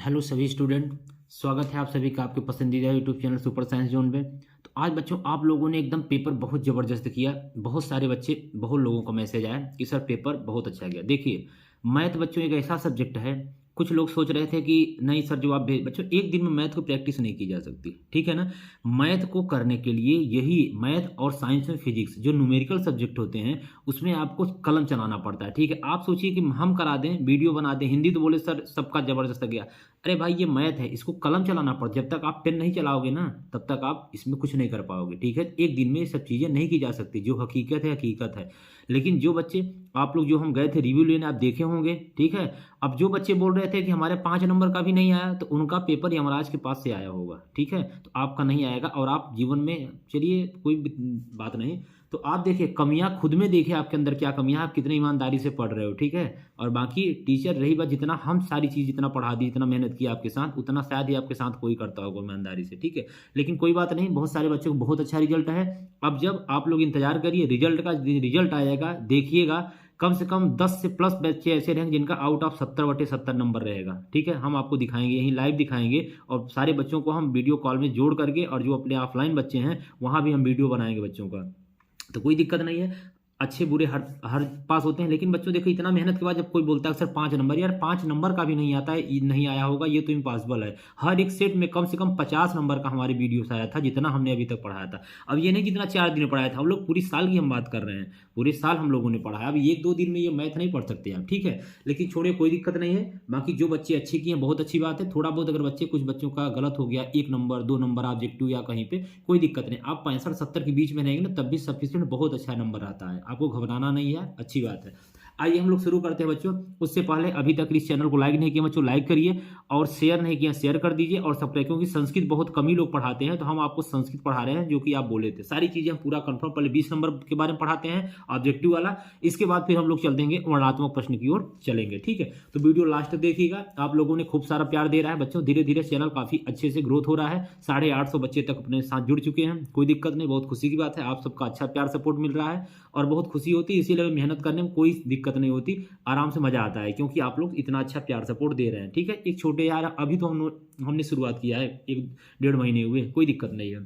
Hello सभी student, स्वागत है आप सभी का आपके पसंदीदा YouTube channel super science zone में। तो आज बच्चों आप लोगों ने एकदम पेपर बहुत ज़बरदस्त किया। बहुत सारे बच्चे, बहुत लोगों का मैसेज आया कि सर पेपर बहुत अच्छा गया। देखिए, मैथ बच्चों एक ऐसा सब्जेक्ट है, कुछ लोग सोच रहे थे कि नहीं सर जो आप बच्चों एक दिन में मैथ को प्रैक्टिस नहीं की जा सकती, ठीक है ना। मैथ को करने के लिए यही मैथ और साइंस में फिजिक्स जो न्यूमेरिकल सब्जेक्ट होते हैं उसमें आपको कलम चलाना पड़ता है, ठीक है। आप सोचिए कि हम करा दें, वीडियो बना दें, हिंदी तो बोले सर सबका ज़बरदस्त गया। अरे भाई ये मैथ है, इसको कलम चलाना पड़, जब तक आप पेन नहीं चलाओगे ना तब तक आप इसमें कुछ नहीं कर पाओगे, ठीक है। एक दिन में ये सब चीज़ें नहीं की जा सकती, जो हकीकत है हकीकत है। लेकिन जो बच्चे, आप लोग जो हम गए थे रिव्यू लेने, आप देखे होंगे, ठीक है। अब जो बच्चे बोल रहे थे कि हमारे 5 नंबर का भी नहीं आया, तो उनका पेपर यमराज के पास से आया होगा, ठीक है। तो आपका नहीं आएगा और आप जीवन में, चलिए कोई बात नहीं। तो आप देखिए कमियां खुद में, देखिए आपके अंदर क्या कमियां, आप कितनी ईमानदारी से पढ़ रहे हो, ठीक है। और बाकी टीचर रही बात, जितना हम सारी चीज़ जितना पढ़ा दी, इतना मेहनत किया आपके साथ, उतना शायद ही आपके साथ कोई करता होगा ईमानदारी से, ठीक है। लेकिन कोई बात नहीं, बहुत सारे बच्चों को बहुत अच्छा रिजल्ट है। अब जब आप लोग इंतजार करिए रिजल्ट का, रिजल्ट आएगा देखिएगा, कम से कम 10 से प्लस बच्चे ऐसे रहेंगे जिनका आउट ऑफ 70/70 नंबर रहेगा, ठीक है। हम आपको दिखाएंगे, यहीं लाइव दिखाएंगे, और सारे बच्चों को हम वीडियो कॉल में जोड़ करके, और जो अपने ऑफलाइन बच्चे हैं वहाँ भी हम वीडियो बनाएंगे बच्चों का। तो कोई दिक्कत नहीं है, अच्छे बुरे हर हर पास होते हैं। लेकिन बच्चों देखो, इतना मेहनत के बाद जब कोई बोलता है सर 5 नंबर, यार 5 नंबर का भी नहीं आता है, नहीं आया होगा ये तो इम्पॉसिबल है। हर एक सेट में कम से कम 50 नंबर का हमारे वीडियो से आया था, जितना हमने अभी तक पढ़ाया था। अब ये नहीं जितना 4 दिन में पढ़ाया था, हम लोग पूरी साल की हम बात कर रहे हैं, पूरे साल हम लोगों ने पढ़ा है। अब 1-2 दिन में ये मैथ नहीं पढ़ सकते आप, ठीक है। लेकिन छोड़िए, कोई दिक्कत नहीं है। बाकी जो बच्चे अच्छे किए हैं बहुत अच्छी बात है। थोड़ा बहुत अगर बच्चे, कुछ बच्चों का गलत हो गया, 1 नंबर 2 नंबर ऑब्जेक्टिव या कहीं पे, कोई दिक्कत नहीं। आप 65-70 के बीच में रहेंगे ना तब भी सफिशिएंट, बहुत अच्छा नंबर आता है, आपको घबराना नहीं है, अच्छी बात है। आइए हम लोग शुरू करते हैं बच्चों। उससे पहले अभी तक इस चैनल को लाइक नहीं किया बच्चों, लाइक करिए, और शेयर नहीं किया शेयर कर दीजिए, और सब्सक्राइब, क्योंकि संस्कृत बहुत कम ही लोग पढ़ाते हैं, तो हम आपको संस्कृत पढ़ा रहे हैं जो कि आप बोले थे। सारी चीजें हम पूरा कंफर्म, पहले 20 नंबर के बारे में पढ़ाते हैं ऑब्जेक्टिव वाला, इसके बाद फिर हम लोग चल देंगे वर्णनात्मक प्रश्न की ओर चलेंगे, ठीक है। तो वीडियो लास्ट तक देखिएगा। आप लोगों ने खूब सारा प्यार दे रहा है बच्चों, धीरे धीरे चैनल काफी अच्छे से ग्रोथ हो रहा है। 850 बच्चे तक अपने साथ जुड़ चुके हैं, कोई दिक्कत नहीं, बहुत खुशी की बात है। आप सबका अच्छा प्यार सपोर्ट मिल रहा है और बहुत खुशी होती है, इसीलिए मेहनत करने में कोई दिक्कत नहीं होती, आराम से मजा आता है, क्योंकि आप लोग इतना अच्छा प्यार सपोर्ट दे रहे हैं, ठीक है। एक छोटे यार, अभी तो हमने शुरुआत किया है, 1-1.5 महीने हुए, कोई दिक्कत नहीं है।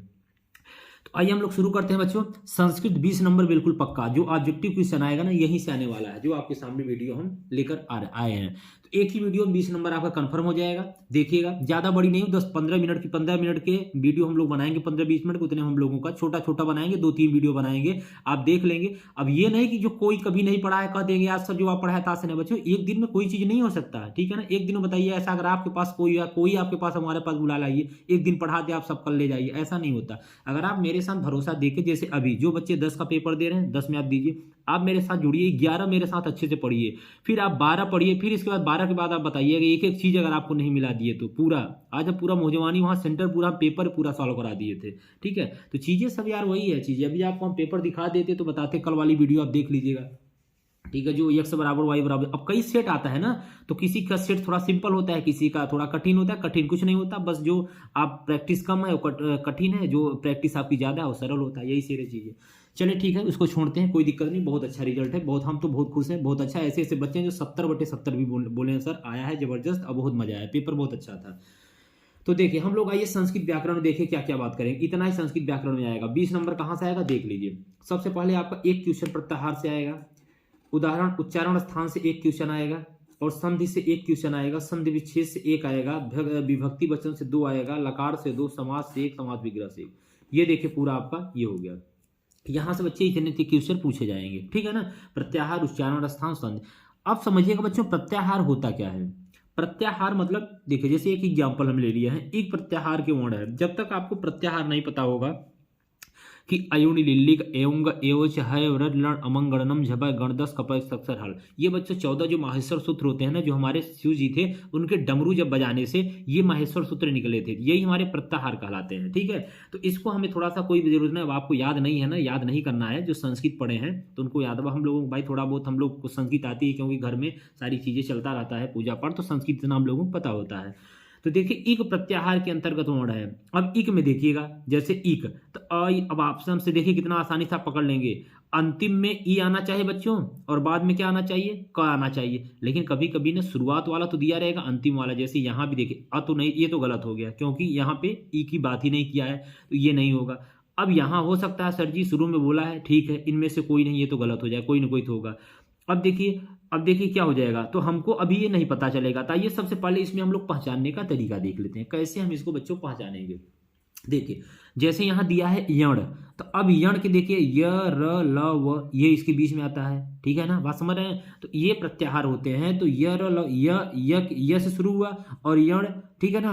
तो आइए हम लोग शुरू करते हैं बच्चों। संस्कृत 20 नंबर बिल्कुल पक्का, जो ऑब्जेक्टिव क्वेश्चन आएगा ना यहीं से आने वाला है, जो आपके सामने वीडियो हम लेकर आए हैं। तो एक ही वीडियो में 20 नंबर आपका कंफर्म हो जाएगा, देखिएगा। ज्यादा बड़ी नहीं, 10-15 मिनट की, 15 मिनट के वीडियो हम लोग बनाएंगे, 15-20 मिनट उतने हम लोगों का छोटा छोटा बनाएंगे, 2-3 वीडियो बनाएंगे, आप देख लेंगे। अब ये नहीं कि जो कोई कभी नहीं पढ़ा है कह देंगे आज सर जो आप पढ़ाया था नहीं। बच्चों एक दिन में कोई चीज नहीं हो सकता है, ठीक है ना। एक दिन में बताइए ऐसा, अगर आपके पास कोई, या कोई आपके पास हमारे पास बुला लाइए, एक दिन पढ़ा दे आप सब कल ले जाइए, ऐसा नहीं होता। अगर आप मेरे साथ भरोसा देके, जैसे अभी जो बच्चे 10 का पेपर दे रहे हैं, 10 में आप दीजिए, आप मेरे साथ जुड़िए, 11 मेरे साथ अच्छे से पढ़िए, फिर आप 12 पढ़िए, फिर इसके बाद 12 के बाद आप बताइएगा एक एक चीज अगर आपको नहीं मिला दिए तो पूरा, आज हम पूरा मौजवानी वहां सेंटर पूरा पेपर पूरा सॉल्व करा दिए थे, ठीक है। तो चीजें सब यार वही है चीजें, अभी आपको हम पेपर दिखा देते तो बताते, कल वाली वीडियो आप देख लीजिएगा, ठीक है। जो x बराबर y बराबर, अब कई सेट आता है ना, तो किसी का सेट थोड़ा सिंपल होता है, किसी का थोड़ा कठिन होता है। कठिन कुछ नहीं होता, बस जो आप प्रैक्टिस कम है वो कठिन है, जो प्रैक्टिस आपकी ज्यादा है वो सरल होता है, यही सारी चीजें। चलिए ठीक है, उसको छोड़ते हैं, कोई दिक्कत नहीं, बहुत अच्छा रिजल्ट है, बहुत, हम तो बहुत खुश हैं, बहुत अच्छा। ऐसे ऐसे बच्चे हैं जो 70/70 भी बोले हैं सर आया है जबरदस्त, अब बहुत मजा आया, पेपर बहुत अच्छा था। तो देखिए हम लोग आइए संस्कृत व्याकरण देखिए क्या क्या बात करेंगे, इतना ही संस्कृत व्याकरण में आएगा। 20 नंबर कहाँ से आएगा देख लीजिए। सबसे पहले आपका एक क्वेश्चन प्रत्याहार से आएगा, उदाहरण उच्चारण स्थान से एक क्वेश्चन आएगा, और संधि से एक क्वेश्चन आएगा, संधि विच्छेद से एक आएगा, विभक्ति वचन से 2 आएगा, लकार से 2, समास से 1, समास विग्रह से 1। ये देखिए पूरा आपका ये हो गया। यहां से बच्चे इतने क्वेश्चन पूछे जाएंगे, ठीक है ना। प्रत्याहार, उच्चारण स्थान, संधि। अब समझिएगा बच्चों प्रत्याहार होता क्या है। प्रत्याहार मतलब देखिए, जैसे एक एग्जाम्पल हम ले लिया है, एक प्रत्याहार के वर्ण है। जब तक आपको प्रत्याहार नहीं पता होगा कि अयुण लिल्लिक एवं एवच है व्रत लण अमंग गणनम झपय गणदस कपय सक्षर हल। ये बच्चों 14 जो माहेश्वर सूत्र होते हैं ना, जो हमारे शिव जी थे उनके डमरू जब बजाने से ये माहेश्वर सूत्र निकले थे, यही हमारे प्रत्याहार कहलाते हैं, ठीक है। तो इसको हमें थोड़ा सा, कोई भी जरूरत नहीं, अब आपको याद नहीं है ना, याद नहीं करना है, जो संस्कृत पढ़े हैं तो उनको याद। अब हम लोगों को भाई थोड़ा बहुत हम लोग को संस्कृत आती है, क्योंकि घर में सारी चीजें चलता रहता है, पूजा पाठ, तो संस्कृत इतना हम लोगों को पता होता है। तो देखिए इक प्रत्याहार के अंतर्गत वर्ण है। अब इक में देखिएगा, जैसे इक, तो अब ऑप्शन से देखिए कितना आसानी से आप पकड़ लेंगे। अंतिम में ई आना चाहिए बच्चों, और बाद में क्या आना चाहिए, क आना चाहिए। लेकिन कभी कभी ना शुरुआत वाला तो दिया रहेगा, अंतिम वाला, जैसे यहाँ भी देखिए अ तो नहीं, ये तो गलत हो गया क्योंकि यहाँ पे ई की बात ही नहीं किया है, तो ये नहीं होगा। अब यहाँ हो सकता है सर जी शुरू में बोला है, ठीक है, इनमें से कोई नहीं, ये तो गलत हो जाए, कोई ना कोई तो होगा। अब देखिए क्या हो जाएगा, तो हमको अभी ये नहीं पता चलेगा। तो ये सबसे पहले इसमें हम लोग पहचानने का तरीका देख लेते हैं, कैसे हम इसको बच्चों पहचानेंगे। देखिए जैसे यहाँ दिया है यण, तो अब यण के देखिए य र ल व, ये इसके बीच में आता है, ठीक है ना, बात समझ रहे हैं। तो ये प्रत्याहार होते हैं, तो य र ल, य से शुरू हुआ और यण, ठीक है ना।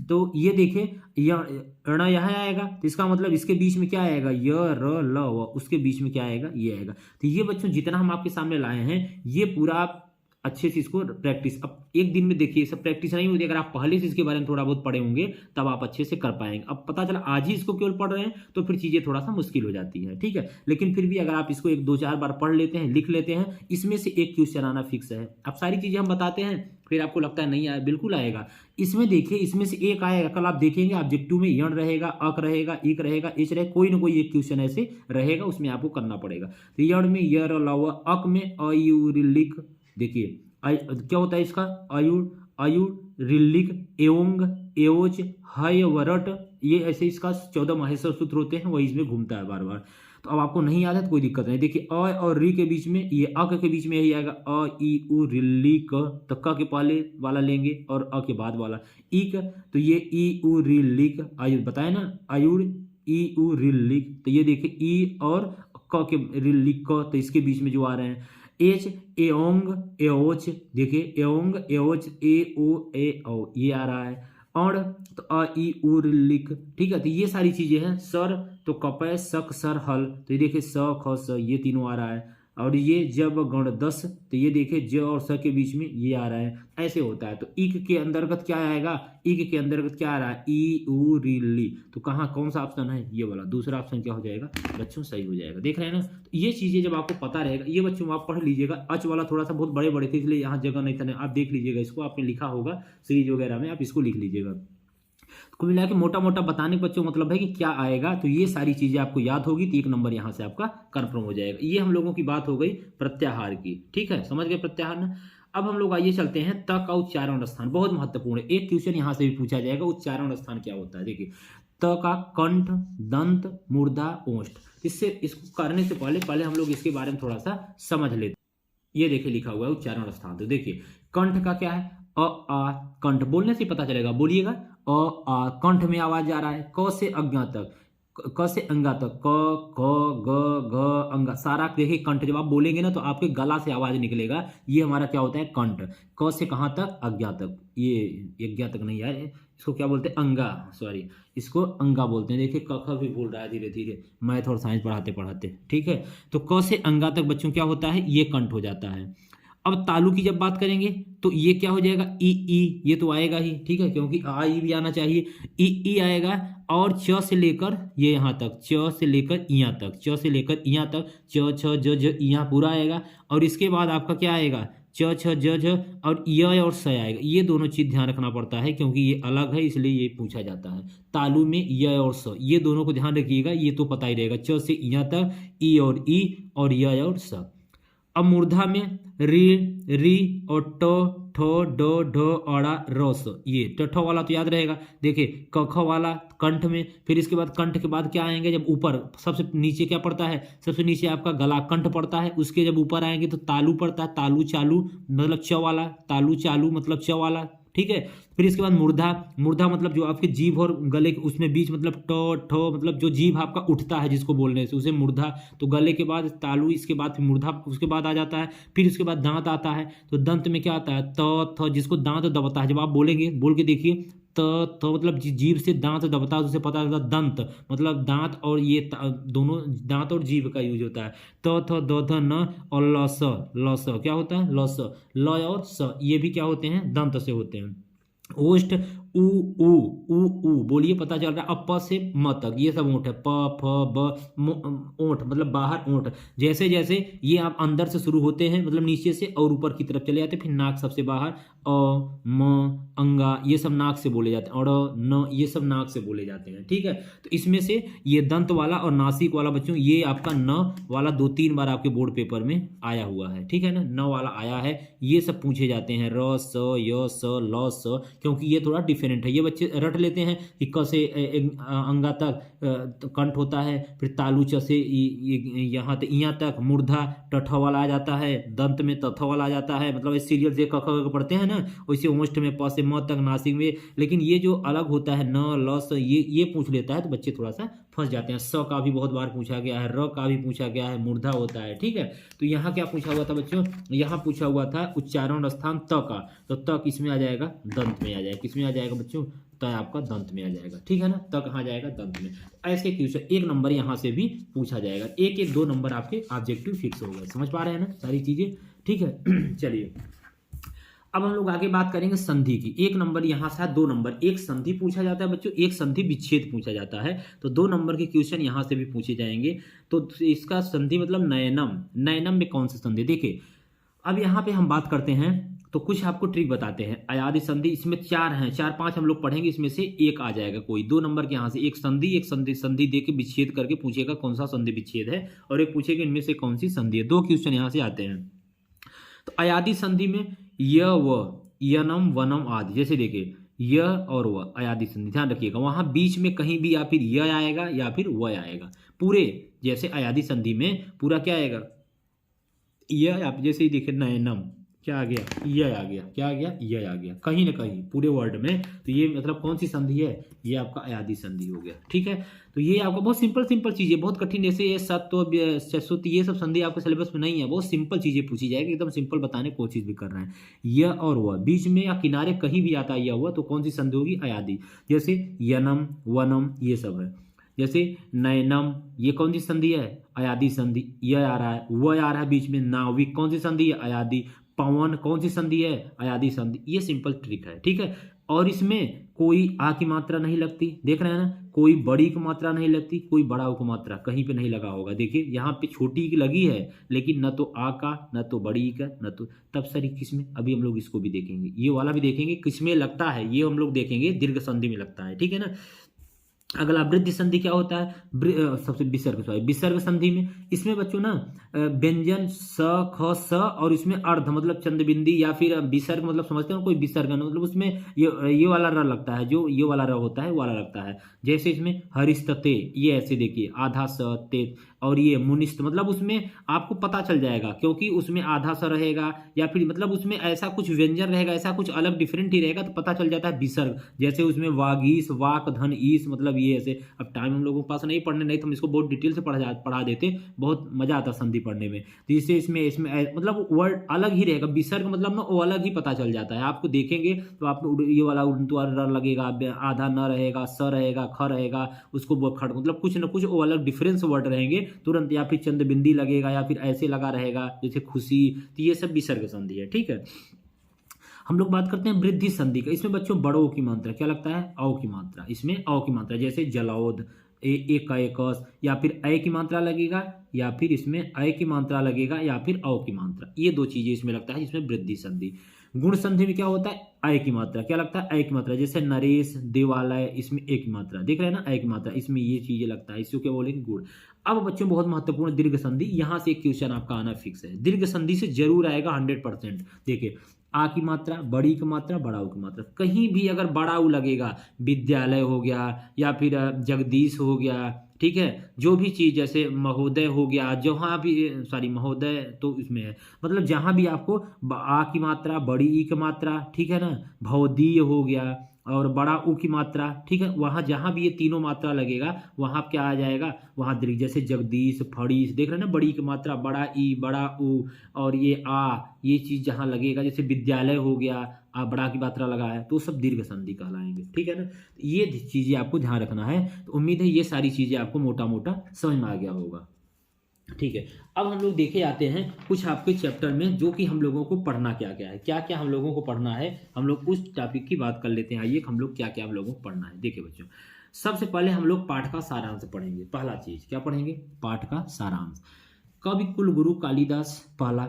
तो ये देखिए ण यहाँ आएगा, तो इसका मतलब इसके बीच में क्या आएगा, य र ल व, उसके बीच में क्या आएगा, ये आएगा। तो ये बच्चों जितना हम आपके सामने लाए हैं, ये पूरा आप अच्छे से इसको प्रैक्टिस, अब एक दिन में देखिए सब प्रैक्टिस नहीं होती, अगर आप पहले से इसके बारे में थोड़ा बहुत पढ़े होंगे तब आप अच्छे से कर पाएंगे। अब पता चला आज ही इसको केवल पढ़ रहे हैं तो फिर चीज़ें थोड़ा सा मुश्किल हो जाती है, ठीक है। लेकिन फिर भी अगर आप इसको 1-2-4 बार पढ़ लेते हैं, लिख लेते हैं, इसमें से एक क्वेश्चन आना फिक्स है। अब सारी चीज़ें हम बताते हैं, फिर आपको लगता है नहीं आया, बिल्कुल आएगा। इसमें देखिए इसमें से एक आएगा, कल आप देखेंगे ऑब्जेक्टिव में यण रहेगा, अक रहेगा, इक रहेगा, एच रहेगा, कोई ना कोई एक क्वेश्चन ऐसे रहेगा, उसमें आपको करना पड़ेगा। तो यण में य र ल व, अक में अयुरिलिक, देखिए क्या होता है इसका, अयुरिलिक, एओंग, एओच, हय वरट, ये ऐसे इसका 14 माहेश्वर सूत्र होते हैं, वही इसमें घूमता है बार बार। तो अब आपको नहीं आता तो कोई दिक्कत नहीं। देखिए अ और रि के बीच में, ये अ के बीच में यही आएगा, अ ई उ रिल्ली क, तो क के पहले वाला लेंगे और अ के बाद वाला इक, तो ये ई उ रिल्लिक, आयु बताए ना, आयुर ई उ रिल्लिक, तो ये देखिए ई और क के रिल्लिक क, तो इसके बीच में जो आ रहे हैं एच, एओंग, एओच, देखिए एओंग, एओच, ए ओ ए ओ, ये आ रहा है। और तो अ ई उ लिख, ठीक है। तो ये सारी चीजें हैं। सर तो कपय सक सर हल, तो ये देखिए स ख स, ये तीनों आ रहा है। और ये जब गण 10, तो ये देखिए ज और स के बीच में ये आ रहा है, ऐसे होता है। तो इक के अंतर्गत क्या आएगा, इक के अंतर्गत क्या आ रहा है, ई उ री, तो कहाँ कौन सा ऑप्शन है, ये वाला दूसरा ऑप्शन क्या हो जाएगा बच्चों, सही हो जाएगा। देख रहे हैं ना, तो ये चीजें जब आपको पता रहेगा, ये बच्चों आप पढ़ लीजिएगा। अच वाला थोड़ा सा बहुत बड़े बड़े थे इसलिए यहाँ जगह नहीं था, आप देख लीजिएगा इसको, आपने लिखा होगा सीरीज वगैरह में, आप इसको लिख लीजिएगा। कुल मिला के मोटा मोटा बताने का बच्चों मतलब है कि क्या आएगा, तो ये सारी चीजें आपको याद होगी तो 1 नंबर यहाँ से आपका कंफर्म हो जाएगा। ये हम लोगों की बात हो गई प्रत्याहार की, ठीक है, समझ गए प्रत्याहार ना। अब हम लोग आइए चलते हैं त का उच्चारण स्थान, बहुत महत्वपूर्ण है, एक क्वेश्चन यहाँ से भी पूछा जाएगा, उच्चारण स्थान क्या होता है। देखिए त का कंठ, दंत, मूर्धा, ओष्ठ, इसको करने से पहले हम लोग इसके बारे में थोड़ा सा समझ लेते। ये देखिए लिखा हुआ है उच्चारण स्थान, तो देखिए कंठ का क्या है, अ आ, कंठ बोलने से पता चलेगा, बोलिएगा अ आ, कंठ में आवाज आ रहा है। क से अज्ञा तक, क से अंगा तक, क क ग घ अंगा, सारा देखिए कंठ जब आप बोलेंगे ना तो आपके गला से आवाज निकलेगा, ये हमारा क्या होता है कंठ। क से कहाँ तक, अज्ञा तक, ये अज्ञा तक नहीं यार, इसको क्या बोलते हैं, अंगा, सॉरी इसको अंगा बोलते हैं। देखिए क ख भी भूल रहा है धीरे धीरे, मैथ और साइंस पढ़ाते पढ़ाते, ठीक है। तो क से अंगा तक बच्चों क्या होता है, ये कंठ हो जाता है। अब तालु की जब बात करेंगे तो ये क्या हो जाएगा, ई, ये तो आएगा ही, ठीक है, क्योंकि आ ई भी आना चाहिए, ई आएगा। और च से लेकर ये यहाँ तक, च से लेकर इया तक, च से लेकर इया तक, च छ ज ज यहाँ पूरा आएगा। और इसके बाद आपका क्या आएगा, च छ ज झ, और य और स आएगा। ये दोनों चीज ध्यान रखना पड़ता है क्योंकि ये अलग है, इसलिए ये पूछा जाता है। तालु में य और स, ये दोनों को ध्यान रखिएगा, ये तो पता ही रहेगा, च से इया तक, ई और य और स। अब मूर्धा में री और ट ठो डो ढो अड़ा रस, ये ट वाला तो याद रहेगा। देखिए क ख वाला कंठ में, फिर इसके बाद कंठ के बाद क्या आएंगे, जब ऊपर सबसे नीचे क्या पड़ता है, सबसे नीचे आपका गला कंठ पड़ता है, उसके जब ऊपर आएंगे तो तालु पड़ता है, तालु चालू मतलब च वाला, तालु चालू मतलब च वाला, ठीक है। फिर इसके बाद मूर्धा मतलब जो आपके जीभ और गले के उसमें बीच मतलब ठो मतलब जो जीभ आपका उठता है जिसको बोलने से, उसे मूर्धा। तो गले के बाद तालु, इसके बाद फिर मूर्धा उसके बाद आ जाता है। फिर उसके बाद दांत आता है, तो दंत में क्या आता है, थ जिसको दांत दबता है। जब आप बोलेंगे, बोल के देखिए, त मतलब जीभ से दांत दबता है, उससे पता चलता है दंत मतलब दांत, और ये दोनों दांत और जीभ का यूज होता है। त थ द ध न और लस क्या होता है, लस, ल और स, ये भी क्या होते हैं, दंत से होते हैं। ओष्ठ ऊ ऊ ऊ ऊ बोलिए, पता चल रहा है। अब प से म तक ये सब ओंठ है, प फ ब ओंठ मतलब बाहर ओंठ। जैसे जैसे ये आप अंदर से शुरू होते हैं मतलब नीचे से और ऊपर की तरफ चले जाते हैं, फिर नाक सबसे बाहर, अ म अंगा ये सब नाक से बोले जाते हैं, और न ये सब नाक से बोले जाते हैं। ठीक है, तो इसमें से ये दंत वाला और नासिक वाला बच्चों, ये आपका न वाला 2-3 बार आपके बोर्ड पेपर में आया हुआ है। ठीक है ना, न वाला आया है। ये सब पूछे जाते हैं, र स य स ल स, क्योंकि ये थोड़ा डिफरेंट है। ये बच्चे रट लेते हैं कि क से अंगा तक कंठ होता है, फिर तालु च से यहाँ तक इया तक, मूर्धा टठ वाला आ जाता है, दंत में तथ वाला आ जाता है, मतलब सीरियल से क ख पढ़ते हैं ना, वैसे ओष्ठ में प से म तक, नासिक में। लेकिन ये जो अलग होता है न ल स, ये पूछ लेता है तो बच्चे थोड़ा सा फंस जाते हैं। स का भी बहुत बार पूछा गया है, र का भी पूछा गया है, मूर्धा होता है। ठीक है, तो यहाँ क्या पूछा हुआ था बच्चों, यहाँ पूछा हुआ था उच्चारण स्थान त का, तो त किसमें आ जाएगा, दंत में आ जाएगा। किसमें आ जाएगा बच्चों, त आपका दंत में आ जाएगा। ठीक है ना, त कहाँ जाएगा, दंत में। ऐसे क्वेश्चन 1 नंबर यहाँ से भी पूछा जाएगा। 1-1 2 नंबर आपके ऑब्जेक्टिव फिक्स हो गए। समझ पा रहे हैं ना सारी चीजें। ठीक है चलिए अब हम लोग आगे बात करेंगे संधि की। 1 नंबर यहाँ से 2 नंबर, एक संधि पूछा जाता है बच्चों, एक संधि विच्छेद पूछा जाता है। तो 2 नंबर के क्वेश्चन यहाँ से भी पूछे जाएंगे। तो इसका संधि मतलब नयनम, नयनम में कौन सी संधि। देखिए अब यहाँ पे हम बात करते हैं तो कुछ आपको ट्रिक बताते हैं। अयादि संधि इसमें 4 हैं, 4-5 हम लोग पढ़ेंगे, इसमें से एक आ जाएगा कोई। 2 नंबर के यहाँ से एक संधि, एक संधि दे के विच्छेद करके पूछेगा कौन सा संधि विच्छेद है, और एक पूछेगा इनमें से कौन सी संधि है। 2 क्वेश्चन यहाँ से आते हैं। तो अयादि संधि में य व, यनम वनम आदि, जैसे देखिए य और व अयादि संधि, ध्यान रखिएगा वहां बीच में कहीं भी या फिर य आएगा या फिर व आएगा। पूरे जैसे अयादि संधि में पूरा क्या आएगा, य। आप जैसे ही देखिए नयनम, क्या आ गया, य आ गया, क्या आ गया, य आ गया, कहीं ना कहीं पूरे वर्ड में। तो ये मतलब कौन सी संधि है, ये आपका अयादि संधि हो गया। ठीक है, तो ये आपका बहुत सिंपल चीजें, बहुत कठिन जैसे ये सत्व चतुर्थ ये सब संधि आपके सिलेबस में नहीं है। बहुत सिंपल चीजें पूछी जाएगी, एकदम सिंपल बताने की कोशिश भी कर रहे हैं। य और व बीच में या किनारे कहीं भी आता है यह हुआ तो कौन सी संधि होगी, अयादि। जैसे यनम वनम ये सब है। जैसे नयनम ये कौन सी संधि है, अयादि संधि। यह आ रहा है, वह आ रहा है बीच में। नाविक कौन सी संधि है, अयादि। पवन कौन सी संधि है, अयादि संधि। ये सिंपल ट्रिक है। ठीक है, और इसमें कोई आ की मात्रा नहीं लगती, देख रहे हैं ना, कोई बड़ी की मात्रा नहीं लगती, कोई बड़ा की मात्रा कहीं पे नहीं लगा होगा। देखिए यहाँ पे छोटी की लगी है, लेकिन न तो आ का, न तो बड़ी का, न तो तब सरी किसमें, अभी हम लोग इसको भी देखेंगे, ये वाला भी देखेंगे किसमें लगता है, ये हम लोग देखेंगे दीर्घ संधि में लगता है। ठीक है ना। अगला वृद्धि संधि क्या होता है, सबसे विसर्ग संधि में, इसमें बच्चों ना व्यंजन स ख स और इसमें अर्ध मतलब चंद्रबिंदी या फिर विसर्ग मतलब समझते हो कोई विसर्ग मतलब उसमें ये वाला र लगता है, जो ये वाला र होता है वो वाला लगता है। जैसे इसमें हरिस्तते, ये ऐसे देखिए आधा स ते, और ये मुनिस्त मतलब उसमें आपको पता चल जाएगा क्योंकि उसमें आधा सा रहेगा या फिर मतलब उसमें ऐसा कुछ व्यंजन रहेगा, ऐसा कुछ अलग डिफरेंट ही रहेगा, तो पता चल जाता है विसर्ग। जैसे उसमें वागीस, वाक, धन, ईस मतलब ये ऐसे। अब टाइम हम लोगों के पास नहीं पढ़ने, नहीं तो हम इसको बहुत डिटेल से पढ़ा देते, बहुत मजा आता संधि पढ़ने में। तो इससे इसमें मतलब वर्ड अलग ही रहेगा, विसर्ग मतलब ना वो अलग ही पता चल जाता है। आपको देखेंगे तो आपको ये वाला उर्दू र लगेगा, आधा न रहेगा, स रहेगा, ख रहेगा, उसको मतलब कुछ ना कुछ वो अलग डिफरेंस वर्ड रहेंगे तुरंत, या फिर चंद्रबिंदी लगेगा या फिर ऐसे लगा रहेगा जैसे खुशी। तो ये सब विसर्ग संधि है। ठीक है, हम लोग बात करते हैं वृद्धि संधि का। इसमें बच्चों बड़ों की मात्रा क्या लगता है, औ की मात्रा। इसमें औ की मात्रा जैसे जलौद, एक का एकस, या फिर अय की मात्रा लगेगा, या फिर इसमें अय की मात्रा लगेगा, या फिर औ की मात्रा। ये 2 चीजें इसमें लगता है जिसमें वृद्धि संधि। गुण संधि में क्या होता है, अय की मात्रा क्या लगता है, अय की मात्रा। जैसे नरेश, देवालय, इसमें एक की मात्रा, देख रहे हैं ना, अय की मात्रा, इसमें ये चीजें लगता है, इसको क्या बोलेंगे, गुण। अब बच्चों बहुत महत्वपूर्ण दीर्घ संधि, यहां से एक क्वेश्चन आपका आना फिक्स है। दीर्घ संधि से जरूर आएगा 100%। देखिए आ की मात्रा, बड़ी की मात्रा, बड़ा उ की मात्रा, कहीं भी अगर बड़ा उ लगेगा, विद्यालय हो गया या फिर जगदीश हो गया, ठीक है, जो भी चीज जैसे महोदय हो गया, जहां भी सॉरी महोदय तो इसमें है, मतलब जहां भी आपको आ की मात्रा, बड़ी ई की मात्रा, ठीक है ना, भौदीय हो गया और बड़ा उ की मात्रा, ठीक है, वहां जहां भी ये तीनों मात्रा लगेगा वहां क्या आ जाएगा, वहां दीर्घ। जैसे जगदीश, फड़ीस, देख रहे हैं ना, बड़ी की मात्रा, बड़ा ई, बड़ा उ, और ये आ, ये चीज जहां लगेगा, जैसे विद्यालय हो गया, आ बड़ा की मात्रा लगा है, तो सब दीर्घ संधि कहलाएंगे। ठीक है ना, ये चीजें आपको ध्यान रखना है। तो उम्मीद है ये सारी चीजें आपको मोटा मोटा समझ में आ गया होगा। ठीक है। अब हम लोग देखे जाते हैं कुछ आपके चैप्टर में जो कि हम लोगों को पढ़ना क्या क्या है, क्या क्या हम लोगों को पढ़ना है, हम लोग उस टॉपिक की बात कर लेते हैं। आइए हम लोग क्या क्या हम लोगों को पढ़ना है। देखिए बच्चों, सबसे पहले हम लोग पाठ का सारांश पढ़ेंगे। पहला चीज क्या पढ़ेंगे? पाठ का सारांश। कवि कुलगुरु कालिदास पहला,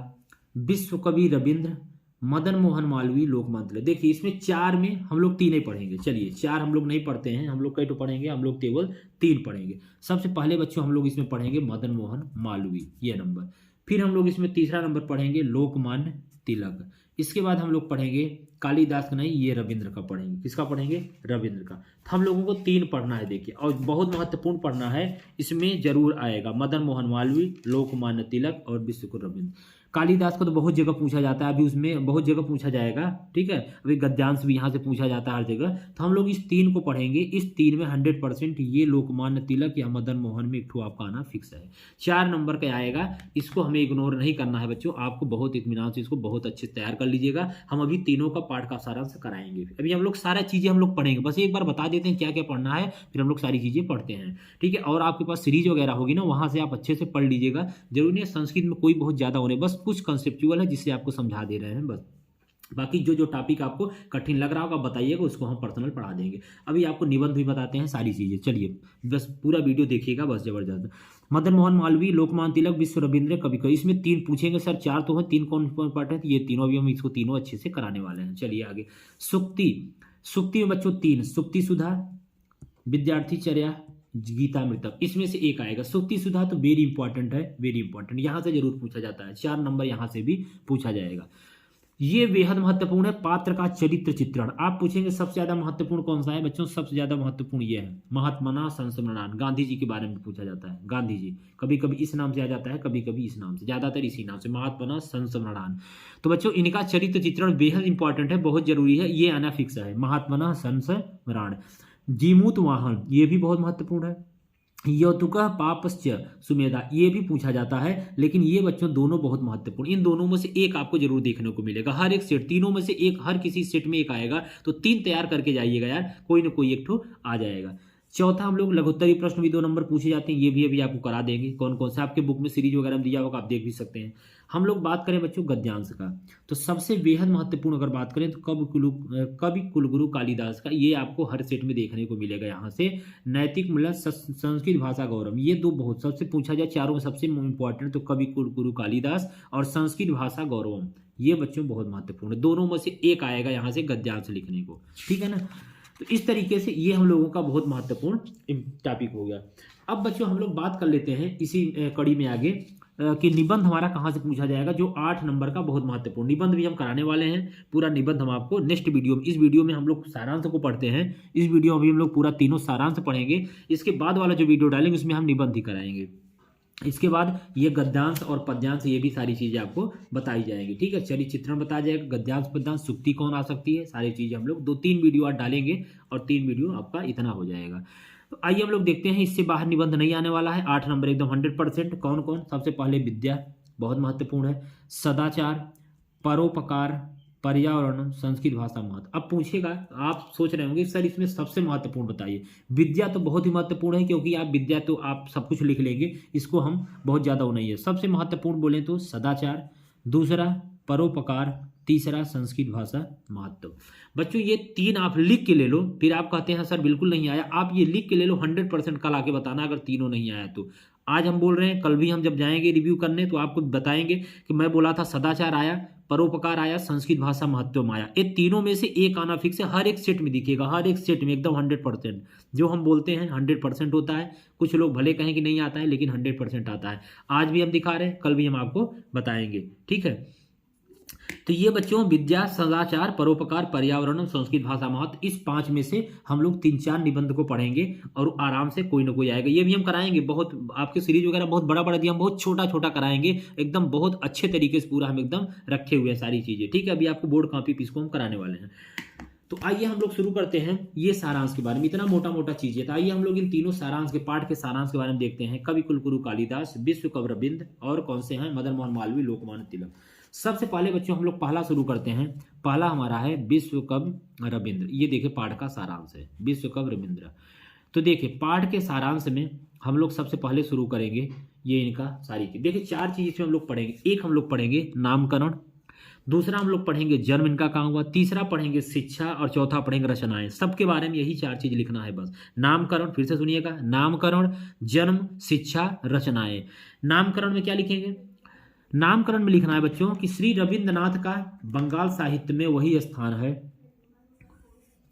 विश्व कवि रविंद्र, मदन मोहन मालवीय, लोकमान्य तिलक। देखिए इसमें चार में हम लोग तीन ही पढ़ेंगे। चलिए चार हम लोग नहीं पढ़ते हैं, हम लोग कई तो पढ़ेंगे, हम लोग केवल तीन पढ़ेंगे। सबसे पहले बच्चों हम लोग इसमें पढ़ेंगे मदन मोहन मालवीय, ये नंबर। फिर हम लोग इसमें तीसरा नंबर पढ़ेंगे लोकमान्य तिलक। इसके बाद हम लोग पढ़ेंगे कालिदास का नहीं, ये रविंद्र का पढ़ेंगे। किसका पढ़ेंगे? रविंद्र का। तो हम लोगों को तीन पढ़ना है। देखिए और बहुत महत्वपूर्ण पढ़ना है, इसमें जरूर आएगा मदन मोहन मालवीय, लोकमान्य तिलक और विश्व रविंद्र। कालिदास को तो बहुत जगह पूछा जाता है, अभी उसमें बहुत जगह पूछा जाएगा। ठीक है, अभी गद्यांश भी यहाँ से पूछा जाता है हर जगह। तो हम लोग इस तीन को पढ़ेंगे। इस तीन में 100% ये लोकमान्य तिलक या मदन मोहन में एक ठो आपका आना फिक्स है। 4 नंबर का आएगा, इसको हमें इग्नोर नहीं करना है बच्चों। आपको बहुत इत्मीनान से इसको बहुत अच्छे से तैयार कर लीजिएगा। हम अभी तीनों का पाठ का सारांश कराएंगे। अभी हम लोग सारा चीजें हम लोग पढ़ेंगे, बस एक बार बता देते हैं क्या क्या पढ़ना है, फिर हम लोग सारी चीजें पढ़ते हैं। ठीक है, और आपके पास सीरीज वगैरह होगी ना, वहां से आप अच्छे से पढ़ लीजिएगा। जरूरी नहीं संस्कृत में कोई बहुत ज्यादा होने, बस कुछ कंसेप्चुअल है जिससे आपको समझा दे रहे हैं बस। बाकी जो जो टॉपिक आपको कठिन लग रहा होगा बताइएगा, उसको हम पर्सनल पढ़ा देंगे। अभी आपको निबंध भी बताते हैं, सारी चीजें। चलिए बस पूरा वीडियो देखिएगा, बस जबरदस्त। मदन मोहन मालवीय, लोकमान्य तिलक, विश्व रविंद्र, कवि कवि। इसमें तीन पूछेंगे सर, चार तो हैं, तीन कौन इंपॉर्टेंट है? ये तीनों भी हम इसको तीनों अच्छे से कराने वाले हैं। चलिए आगे। सुक्ति, सुक्ति में बच्चों तीन, सुक्ति सुधा, विद्यार्थी चर्या, गीतामृतम। इसमें से एक आएगा। सुक्ति सुधा तो वेरी इंपॉर्टेंट है, वेरी इंपॉर्टेंट, यहां से जरूर पूछा जाता है। 4 नंबर यहां से भी पूछा जाएगा। ये बेहद महत्वपूर्ण है, पात्र का चरित्र चित्रण। आप पूछेंगे सबसे ज्यादा महत्वपूर्ण कौन सा है बच्चों? सबसे ज्यादा महत्वपूर्ण ये है महात्मना संस्मरणान। गांधी जी के बारे में पूछा जाता है। गांधी जी कभी कभी इस नाम से आ जाता है, कभी कभी इस नाम से, ज्यादातर इसी नाम से, महात्मना संस्मरणान। तो बच्चों इनका चरित्र चित्रण बेहद इंपॉर्टेंट है, बहुत जरूरी है, ये आना फिक्स है। महात्मना संस्मरण। जीमूत वाहन, ये भी बहुत महत्वपूर्ण है। यौतुकः पापस्य सुमेधा, ये भी पूछा जाता है। लेकिन ये बच्चों दोनों बहुत महत्वपूर्ण, इन दोनों में से एक आपको जरूर देखने को मिलेगा। हर एक सेट, तीनों में से एक, हर किसी सेट में एक आएगा। तो 3 तैयार करके जाइएगा यार, कोई ना कोई एक ठो आ जाएगा। चौथा हम लोग लघुत्तरी प्रश्न भी 2 नंबर पूछे जाते हैं, ये भी अभी आपको करा देंगे। कौन कौन सा आपके बुक में सीरीज वगैरह में दिया होगा, आप देख भी सकते हैं। हम लोग बात करें बच्चों गद्यांश का, तो सबसे बेहद महत्वपूर्ण अगर बात करें तो कवि कुलगुरु कालिदास का, ये आपको हर सेट में देखने को मिलेगा। यहाँ से नैतिक मूल्य, संस्कृत भाषा गौरव, ये दो बहुत सबसे पूछा जाए चारों में सबसे इंपॉर्टेंट, तो कवि कुलगुरु कालिदास और संस्कृत भाषा गौरवम, ये बच्चों बहुत महत्वपूर्ण है। दोनों में से एक आएगा यहाँ से गद्यांश लिखने को। ठीक है ना, तो इस तरीके से ये हम लोगों का बहुत महत्वपूर्ण टॉपिक हो गया। अब बच्चों हम लोग बात कर लेते हैं इसी कड़ी में आगे कि निबंध हमारा कहाँ से पूछा जाएगा, जो 8 नंबर का बहुत महत्वपूर्ण निबंध भी हम कराने वाले हैं। पूरा निबंध हम आपको नेक्स्ट वीडियो में, इस वीडियो में हम लोग सारांश को पढ़ते हैं, इस वीडियो में भी हम लोग पूरा तीनों सारांश पढ़ेंगे। इसके बाद वाला जो वीडियो डालेंगे उसमें हम निबंध ही कराएंगे। इसके बाद ये गद्यांश और पद्यांश, ये भी सारी चीजें आपको बताई जाएंगी। ठीक है, चरित्र चित्रण बताया जाएगा, गद्यांश पद्यांश, सुक्ति कौन आ सकती है, सारी चीजें हम लोग 2-3 वीडियो आज डालेंगे और 3 वीडियो आपका इतना हो जाएगा। तो आइए हम लोग देखते हैं, इससे बाहर निबंध नहीं आने वाला है। 8 नंबर एकदम 100%। कौन कौन? सबसे पहले विद्या, बहुत महत्वपूर्ण है। सदाचार, परोपकार, पर्यावरण, संस्कृत भाषा महत्व। अब पूछेगा, आप सोच रहे होंगे सर इसमें सबसे महत्वपूर्ण बताइए। विद्या तो बहुत ही महत्वपूर्ण है, क्योंकि आप विद्या तो आप सब कुछ लिख लेंगे, इसको हम बहुत ज्यादा वो नहीं है। सबसे महत्वपूर्ण बोले तो सदाचार, दूसरा परोपकार, तीसरा संस्कृत भाषा महत्व। बच्चों ये 3 आप लिख के ले लो, फिर आप कहते हैं सर बिल्कुल नहीं आया, आप ये लिख के ले लो 100%। कल आके बताना अगर तीनों नहीं आया तो। आज हम बोल रहे हैं, कल भी हम जब जाएंगे रिव्यू करने तो आपको बताएंगे कि मैं बोला था सदाचार आया, परोपकार आया, संस्कृत भाषा महत्व आया। ये तीनों में से एक आना फिक्स है, हर एक सेट में दिखेगा, हर एक सेट में एकदम 100%। जो हम बोलते हैं 100% होता है। कुछ लोग भले कहें कि नहीं आता है, लेकिन 100% आता है। आज भी हम दिखा रहे हैं, कल भी हम आपको बताएंगे। ठीक है, तो ये बच्चों विद्या, सदाचार, परोपकार, पर्यावरण, संस्कृत भाषा महत्व, इस 5 में से हम लोग 3-4 निबंध को पढ़ेंगे और आराम से कोई ना कोई आएगा। ये भी हम कराएंगे, बहुत आपके सीरीज वगैरह बहुत बड़ा बड़ा दिया, हम बहुत छोटा छोटा कराएंगे, एकदम बहुत अच्छे तरीके से पूरा हम एकदम रखे हुए हैं सारी चीजें। ठीक है, अभी आपको बोर्ड कॉपी पे इसको हम कराने वाले हैं। तो आइए हम लोग शुरू करते हैं ये सारांश के बारे में। इतना मोटा मोटा चीज है, तो आइए हम लोग इन तीनों सारांश के पाठ के सारांश के बारे में देखते हैं। कवि कुलगुरु कालिदास, विश्व कवि रविंद्र, और कौन से हैं? मदन मोहन मालवीय, लोकमान्य तिलक। सबसे पहले बच्चों हम लोग पहला शुरू करते हैं। पहला हमारा है विश्व कवि रविंद्र। ये देखिए पाठ का सारांश है, विश्व कवि रविंद्र। तो देखिए पाठ के सारांश में हम लोग सबसे पहले शुरू करेंगे, ये इनका सारी चीज। देखिए 4 चीज इसमें हम लोग पढ़ेंगे। एक हम लोग पढ़ेंगे नामकरण, दूसरा हम लोग पढ़ेंगे जन्म इनका कहाँ हुआ, तीसरा पढ़ेंगे शिक्षा और चौथा पढ़ेंगे रचनाएं। सबके बारे में यही 4 चीज लिखना है बस। नामकरण, फिर से सुनिएगा, नामकरण, जन्म, शिक्षा, रचनाएं। नामकरण में क्या लिखेंगे? नामकरण में लिखना है बच्चों कि श्री रविंद्रनाथ का बंगाल साहित्य में वही स्थान है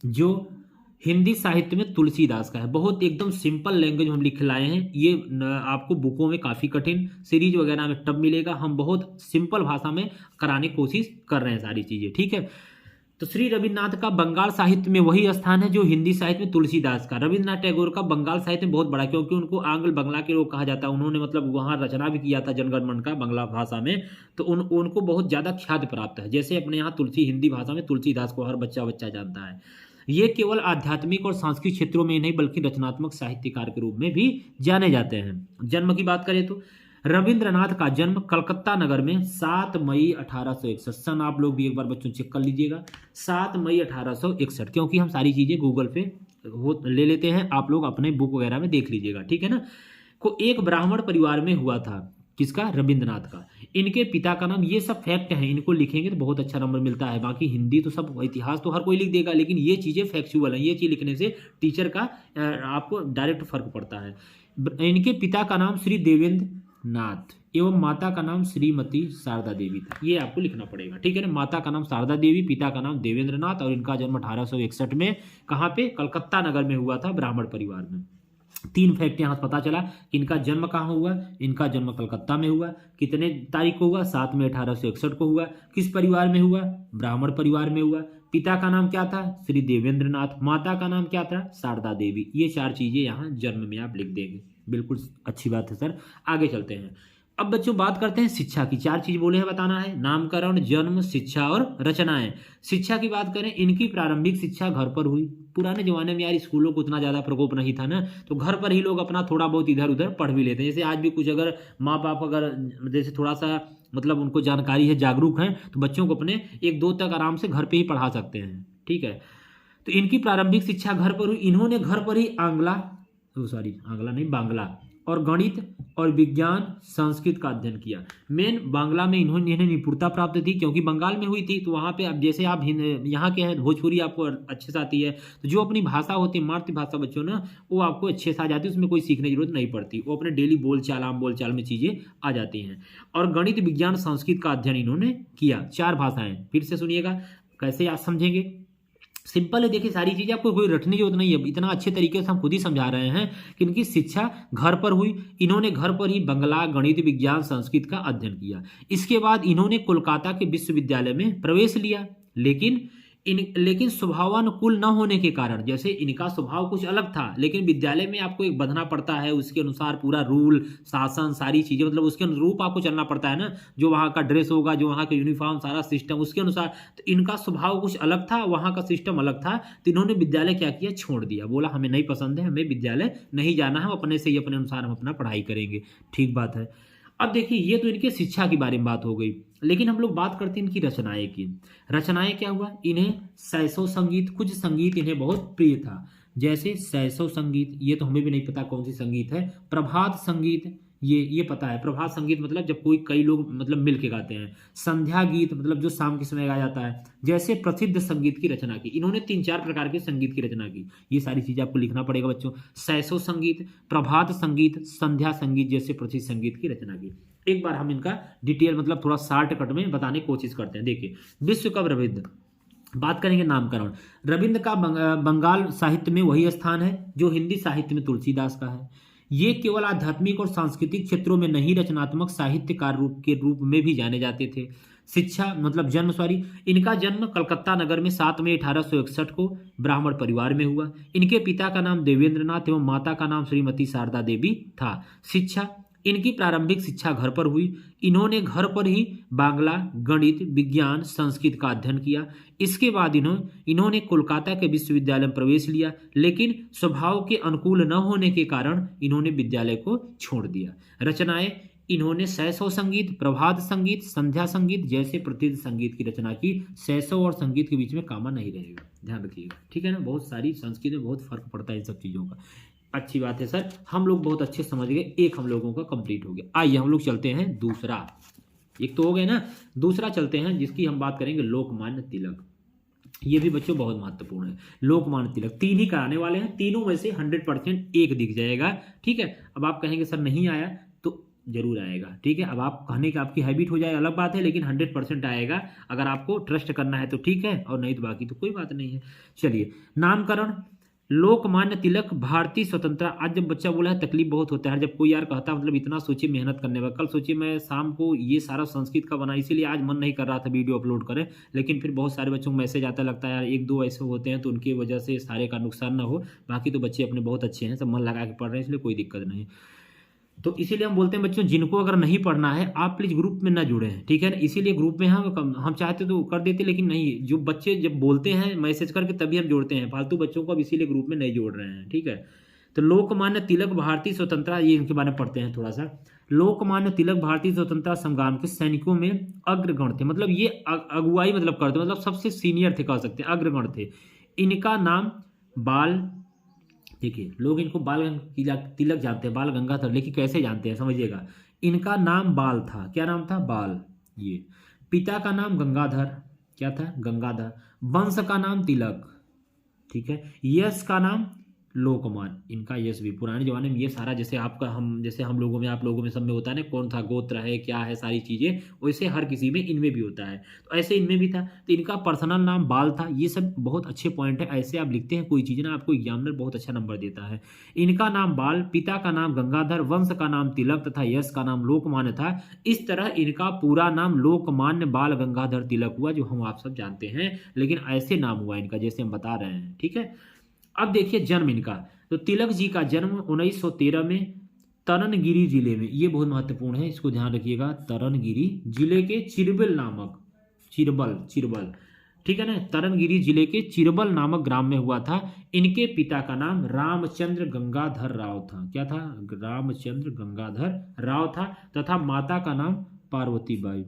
जो हिंदी साहित्य में तुलसीदास का है। बहुत एकदम सिंपल लैंग्वेज में हम लिख लाए हैं। ये आपको बुकों में काफ़ी कठिन सीरीज वगैरह में तब मिलेगा। हम बहुत सिंपल भाषा में कराने की कोशिश कर रहे हैं सारी चीज़ें, ठीक है। तो श्री रविन्द्रनाथ का बंगाल साहित्य में वही स्थान है जो हिंदी साहित्य में तुलसीदास का। रविन्द्रनाथ टैगोर का बंगाल साहित्य में बहुत बड़ा, क्योंकि उनको आंग्ल बंगला के लोग कहा जाता है। उन्होंने मतलब वहाँ रचना भी किया था जनगण मन का बंगला भाषा में, तो उनको बहुत ज़्यादा ख्याति प्राप्त है। जैसे अपने यहाँ तुलसी हिंदी भाषा में तुलसीदास को हर बच्चा जानता है। ये केवल आध्यात्मिक और सांस्कृतिक क्षेत्रों में ही नहीं बल्कि रचनात्मक साहित्यकार के रूप में भी जाने जाते हैं। जन्म की बात करें तो रविंद्रनाथ का जन्म कलकत्ता नगर में 7 मई 1861, सन आप लोग भी एक बार बच्चों चेक कर लीजिएगा, 7 मई 1861, क्योंकि हम सारी चीज़ें गूगल पे ले लेते हैं, आप लोग अपने बुक वगैरह में देख लीजिएगा, ठीक है ना। को एक ब्राह्मण परिवार में हुआ था, किसका? रविंद्रनाथ का। इनके पिता का नाम, ये सब फैक्ट हैं, इनको लिखेंगे तो बहुत अच्छा नंबर मिलता है। बाकी हिंदी तो सब, इतिहास तो हर कोई लिख देगा, लेकिन ये चीज़ें फैक्चुअल हैं। ये चीज़ लिखने से टीचर का आपको डायरेक्ट फर्क पड़ता है। इनके पिता का नाम श्री देवेंद्र नाथ एवं माता का नाम श्रीमती शारदा देवी था। ये आपको लिखना पड़ेगा, ठीक है ना। माता का नाम शारदा देवी, पिता का नाम देवेंद्र नाथ, और इनका जन्म 1861 में कहाँ पे? कलकत्ता नगर में हुआ था, ब्राह्मण परिवार में। 3 फैक्ट यहाँ पता चला कि इनका जन्म कहाँ हुआ। इनका जन्म कलकत्ता में हुआ। कितने तारीख को हुआ? 7 मई 1861 को हुआ। किस परिवार में हुआ? ब्राह्मण परिवार में हुआ। पिता का नाम क्या था? श्री देवेंद्र नाथ। माता का नाम क्या था? शारदा देवी। ये 4 चीजें यहाँ जन्म में आप लिख देंगे। बिल्कुल अच्छी बात है सर। आगे चलते हैं। अब बच्चों बात करते हैं शिक्षा की। 4 चीज बोले हैं, बताना है, नामकरण, जन्म, शिक्षा और रचनाएं। शिक्षा की बात करें, इनकी प्रारंभिक शिक्षा घर पर हुई। पुराने जमाने में यार स्कूलों को उतना ज़्यादा प्रकोप नहीं था ना, तो घर पर ही लोग अपना थोड़ा बहुत इधर उधर पढ़ भी लेते हैं। जैसे आज भी कुछ अगर माँ बाप अगर जैसे थोड़ा सा मतलब उनको जानकारी है, जागरूक हैं, तो बच्चों को अपने 1-2 तक आराम से घर पर ही पढ़ा सकते हैं, ठीक है। तो इनकी प्रारंभिक शिक्षा घर पर हुई। इन्होंने घर पर ही आंग्ला नहीं, बांग्ला और गणित और विज्ञान संस्कृत का अध्ययन किया। मेन बांग्ला में इन्हें निपुणता प्राप्त थी, क्योंकि बंगाल में हुई थी। तो वहाँ पे अब जैसे आप यहाँ के हैं, भोजपुरी आपको अच्छे से आती है, तो जो अपनी भाषा होती है मातृभाषा बच्चों ना, वो आपको अच्छे से आ जाती है, उसमें कोई सीखने की जरूरत नहीं पड़ती। वो अपने डेली बोलचाल, आम बोलचाल में चीज़ें आ जाती हैं। और गणित विज्ञान संस्कृत का अध्ययन इन्होंने किया। 4 भाषाएं, फिर से सुनिएगा कैसे आप समझेंगे। सिंपल है, देखिए सारी चीज़ें आपको कोई रटने की जरूरत नहीं है, इतना अच्छे तरीके से हम खुद ही समझा रहे हैं कि इनकी शिक्षा घर पर हुई। इन्होंने घर पर ही बंगला, गणित, विज्ञान, संस्कृत का अध्ययन किया। इसके बाद इन्होंने कोलकाता के विश्वविद्यालय में प्रवेश लिया, लेकिन स्वभावानुकूल न होने के कारण, जैसे इनका स्वभाव कुछ अलग था, लेकिन विद्यालय में आपको एक बंधना पड़ता है, उसके अनुसार पूरा रूल शासन सारी चीज़ें, मतलब उसके अनुरूप आपको चलना पड़ता है ना, जो वहाँ का ड्रेस होगा, जो वहाँ का यूनिफॉर्म, सारा सिस्टम उसके अनुसार। तो इनका स्वभाव कुछ अलग था, वहाँ का सिस्टम अलग था, तो इन्होंने विद्यालय क्या किया? छोड़ दिया। बोला हमें नहीं पसंद है, हमें विद्यालय नहीं जाना है, अपने से ही अपने अनुसार हम अपना पढ़ाई करेंगे। ठीक बात है। अब देखिए ये तो इनके शिक्षा के बारे में बात हो गई, लेकिन हम लोग बात करते हैं इनकी रचनाएं की। रचनाएं क्या हुआ? इन्हें सैसो संगीत, कुछ संगीत इन्हें बहुत प्रिय था, जैसे सैसो संगीत, ये तो हमें भी नहीं पता कौन सी संगीत है। प्रभात संगीत, ये पता है। प्रभात संगीत मतलब जब कई लोग मतलब मिल के गाते हैं। संध्या गीत मतलब जो शाम के समय गाया जाता है। जैसे प्रसिद्ध संगीत की रचना की। इन्होंने 3-4 प्रकार के संगीत की रचना की। ये सारी चीजें आपको लिखना पड़ेगा बच्चों। सैसो संगीत, प्रभात संगीत, संध्या संगीत जैसे प्रसिद्ध संगीत की रचना की। एक बार हम इनका डिटेल मतलब थोड़ा शॉर्टकट में बताने की कोशिश करते हैं। देखिए विश्व कवि रविंद्र, बात करेंगे नामकरण। रविंद्र का बंगाल साहित्य में वही स्थान है जो हिंदी साहित्य में तुलसीदास का है। ये केवल आध्यात्मिक और सांस्कृतिक क्षेत्रों में नहीं रचनात्मक साहित्यकार के रूप में भी जाने जाते थे। शिक्षा मतलब इनका जन्म कलकत्ता नगर में 7 मई 1861 को ब्राह्मण परिवार में हुआ। इनके पिता का नाम देवेंद्र नाथ एवं माता का नाम श्रीमती शारदा देवी था। शिक्षा, इनकी प्रारंभिक शिक्षा घर पर हुई। इन्होंने घर पर ही बांग्ला, गणित, विज्ञान, संस्कृत का अध्ययन किया। इसके बाद इन्होंने कोलकाता के विश्वविद्यालय में प्रवेश लिया, लेकिन स्वभाव के अनुकूल न होने के कारण इन्होंने विद्यालय को छोड़ दिया। रचनाएं, इन्होंने सैसो संगीत, प्रभात संगीत, संध्या संगीत जैसे प्रसिद्ध संगीत की रचना की। सैसो और संगीत के बीच में कामा नहीं रहेगा, ध्यान रखिएगा, ठीक है ना। बहुत सारी संस्कृत में बहुत फर्क पड़ता है इन सब चीज़ों का। अच्छी बात है सर, हम लोग बहुत अच्छे समझ गए, एक हम लोगों का कंप्लीट हो गया। आइए हम लोग चलते हैं दूसरा, एक तो हो गए ना, दूसरा चलते हैं जिसकी हम बात करेंगे लोकमान्य तिलक। ये भी बच्चों बहुत महत्वपूर्ण है। लोकमान्य तिलक 3 ही कराने वाले हैं, तीनों में से 100% एक दिख जाएगा। ठीक है, अब आप कहेंगे सर नहीं आया तो जरूर आएगा। ठीक है, अब आप कहने की आपकी हैबिट हो जाए अलग बात है, लेकिन 100% आएगा। अगर आपको ट्रस्ट करना है तो ठीक है, और नहीं तो बाकी तो कोई बात नहीं है। चलिए, नामकरण लोकमान्य तिलक भारतीय स्वतंत्रता। आज जब बच्चा बोला है तकलीफ बहुत होता है, जब कोई यार कहता मतलब इतना सोचिए मेहनत करने का। कल सोचिए मैं शाम को ये सारा संस्कृत का बना, इसीलिए आज मन नहीं कर रहा था वीडियो अपलोड करें, लेकिन फिर बहुत सारे बच्चों को मैसेज आता लगता है यार 1-2 ऐसे होते हैं तो उनकी वजह से सारे का नुकसान ना हो। बाकी तो बच्चे अपने बहुत अच्छे हैं, सब मन लगा के पढ़ रहे हैं, इसलिए कोई दिक्कत नहीं। तो इसीलिए हम बोलते हैं बच्चों, जिनको अगर नहीं पढ़ना है आप प्लीज ग्रुप में ना जुड़े हैं। ठीक है ना, इसीलिए ग्रुप में हम चाहते तो कर देते, लेकिन नहीं, जो बच्चे जब बोलते हैं मैसेज करके तभी हम जोड़ते हैं, फालतू बच्चों को अब इसीलिए ग्रुप में नहीं जोड़ रहे हैं। ठीक है, तो लोकमान्य तिलक भारतीय स्वतंत्रता, ये इनके बारे में पढ़ते हैं थोड़ा सा। लोकमान्य तिलक भारतीय स्वतंत्रता संग्राम के सैनिकों में अग्रगण थे, मतलब ये अगुवाई मतलब करते, मतलब सबसे सीनियर थे, कह सकते हैं अग्रगण थे। इनका नाम बाल, देखिए लोग इनको बाल तिलक जानते हैं, बाल गंगाधर, लेकिन कैसे जानते हैं समझिएगा। इनका नाम बाल था, क्या नाम था, बाल। ये पिता का नाम गंगाधर, क्या था, गंगाधर। वंश का नाम तिलक, ठीक है। यश का नाम लोकमान, इनका यश भी पुराने जमाने में ये सारा जैसे आपका जैसे हम लोगों में आप लोगों में सब में होता है ना, कौन था गोत्र है क्या है सारी चीजें, वैसे हर किसी में इनमें भी होता है, तो ऐसे इनमें भी था। तो इनका पर्सनल नाम बाल था। ये सब बहुत अच्छे पॉइंट है, ऐसे आप लिखते हैं कोई चीज ना, आपको एग्जामिनर बहुत अच्छा नंबर देता है। इनका नाम बाल, पिता का नाम गंगाधर, वंश का नाम तिलक तथा यश का नाम लोकमान्य था। इस तरह इनका पूरा नाम लोकमान्य बाल गंगाधर तिलक हुआ, जो हम आप सब जानते हैं, लेकिन ऐसे नाम हुआ इनका जैसे हम बता रहे हैं। ठीक है, अब देखिए जन्म इनका, तो तिलक जी का जन्म 1913 में तरनगिरी जिले में, ये बहुत महत्वपूर्ण है, इसको ध्यान रखिएगा, तरनगिरी जिले के चिरबल नामक, चिरबल, ठीक है ना, तरनगिरी जिले के चिरबल नामक ग्राम में हुआ था। इनके पिता का नाम रामचंद्र गंगाधर राव था, क्या था, रामचंद्र गंगाधर राव था, तथा माता का नाम पार्वती बाई,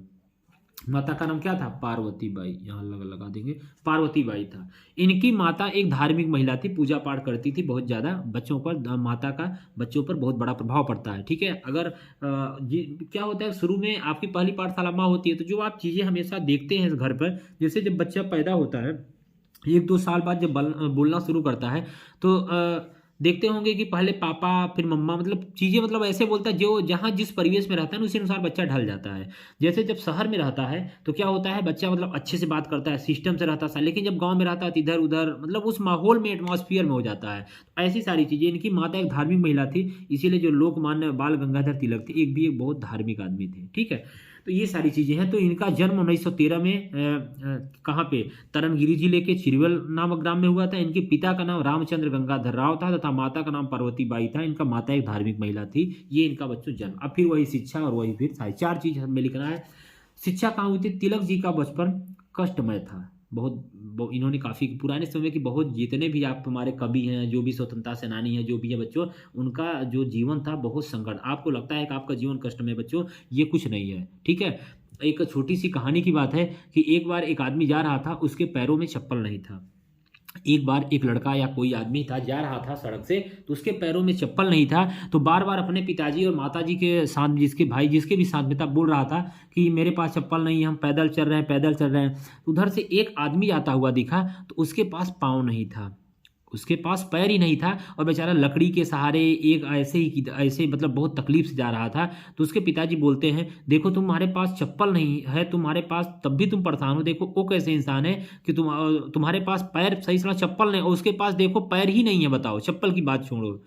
माता का नाम क्या था, पार्वती बाई, यहाँ लगा देंगे, पार्वती बाई था। इनकी माता एक धार्मिक महिला थी, पूजा पाठ करती थी बहुत ज़्यादा। बच्चों पर माता का बच्चों पर बहुत बड़ा प्रभाव पड़ता है। ठीक है, अगर क्या होता है शुरू में आपकी पहली पाठशाला माँ होती है, तो जो आप चीज़ें हमेशा देखते हैं घर पर, जैसे जब बच्चा पैदा होता है 1-2 साल बाद जब बोलना शुरू करता है, तो देखते होंगे कि पहले पापा फिर मम्मा, मतलब चीज़ें मतलब ऐसे बोलता है, जो जहाँ जिस परिवेश में रहता है ना उसी अनुसार बच्चा ढल जाता है। जैसे जब शहर में रहता है तो क्या होता है, बच्चा मतलब अच्छे से बात करता है, सिस्टम से रहता है, लेकिन जब गांव में रहता है तो इधर उधर मतलब उस माहौल में, एटमॉस्फेयर में हो जाता है। ऐसी सारी चीज़ें, इनकी माता एक धार्मिक महिला थी, इसीलिए जो लोकमान्य बाल गंगाधर तिलक थे एक बहुत धार्मिक आदमी थे। ठीक है, तो ये सारी चीज़ें हैं। तो इनका जन्म 1913 में कहाँ पे, तरनगिरी जिले के चिरवल नामक ग्राम में हुआ था। इनके पिता का नाम रामचंद्र गंगाधर राव था तथा माता का नाम पार्वती बाई था। इनका माता एक धार्मिक महिला थी। ये इनका बच्चों जन्म। अब फिर वही शिक्षा और वही फिर 4 चीज हमें लिखना है। शिक्षा कहाँ हुई थी, तिलक जी का बचपन कष्टमय था बहुत। इन्होंने काफ़ी पुराने समय की बहुत, जितने भी आप हमारे कवि हैं, जो भी स्वतंत्रता सेनानी हैं, जो भी है बच्चों, उनका जो जीवन था बहुत संघर्ष। आपको लगता है कि आपका जीवन कष्ट में, बच्चों ये कुछ नहीं है। ठीक है, एक छोटी सी कहानी की बात है कि एक बार एक आदमी जा रहा था, उसके पैरों में चप्पल नहीं था। एक बार एक लड़का या कोई आदमी था, जा रहा था सड़क से, तो उसके पैरों में चप्पल नहीं था, तो बार बार अपने पिताजी और माताजी के साथ, जिसके भाई जिसके भी साथ में था, बोल रहा था कि मेरे पास चप्पल नहीं है, हम पैदल चल रहे हैं, पैदल चल रहे हैं। उधर से एक आदमी आता हुआ दिखा, तो उसके पास पाँव नहीं था, उसके पास पैर ही नहीं था, और बेचारा लकड़ी के सहारे एक ऐसे मतलब बहुत तकलीफ से जा रहा था। तो उसके पिताजी बोलते हैं, देखो तुम्हारे पास चप्पल नहीं है, तुम्हारे पास तब भी तुम परेशान हो, देखो वो कैसे इंसान है कि तुम्हारे पास पैर सही से चप्पल नहीं, और उसके पास देखो पैर ही नहीं है, बताओ, चप्पल की बात छोड़ो।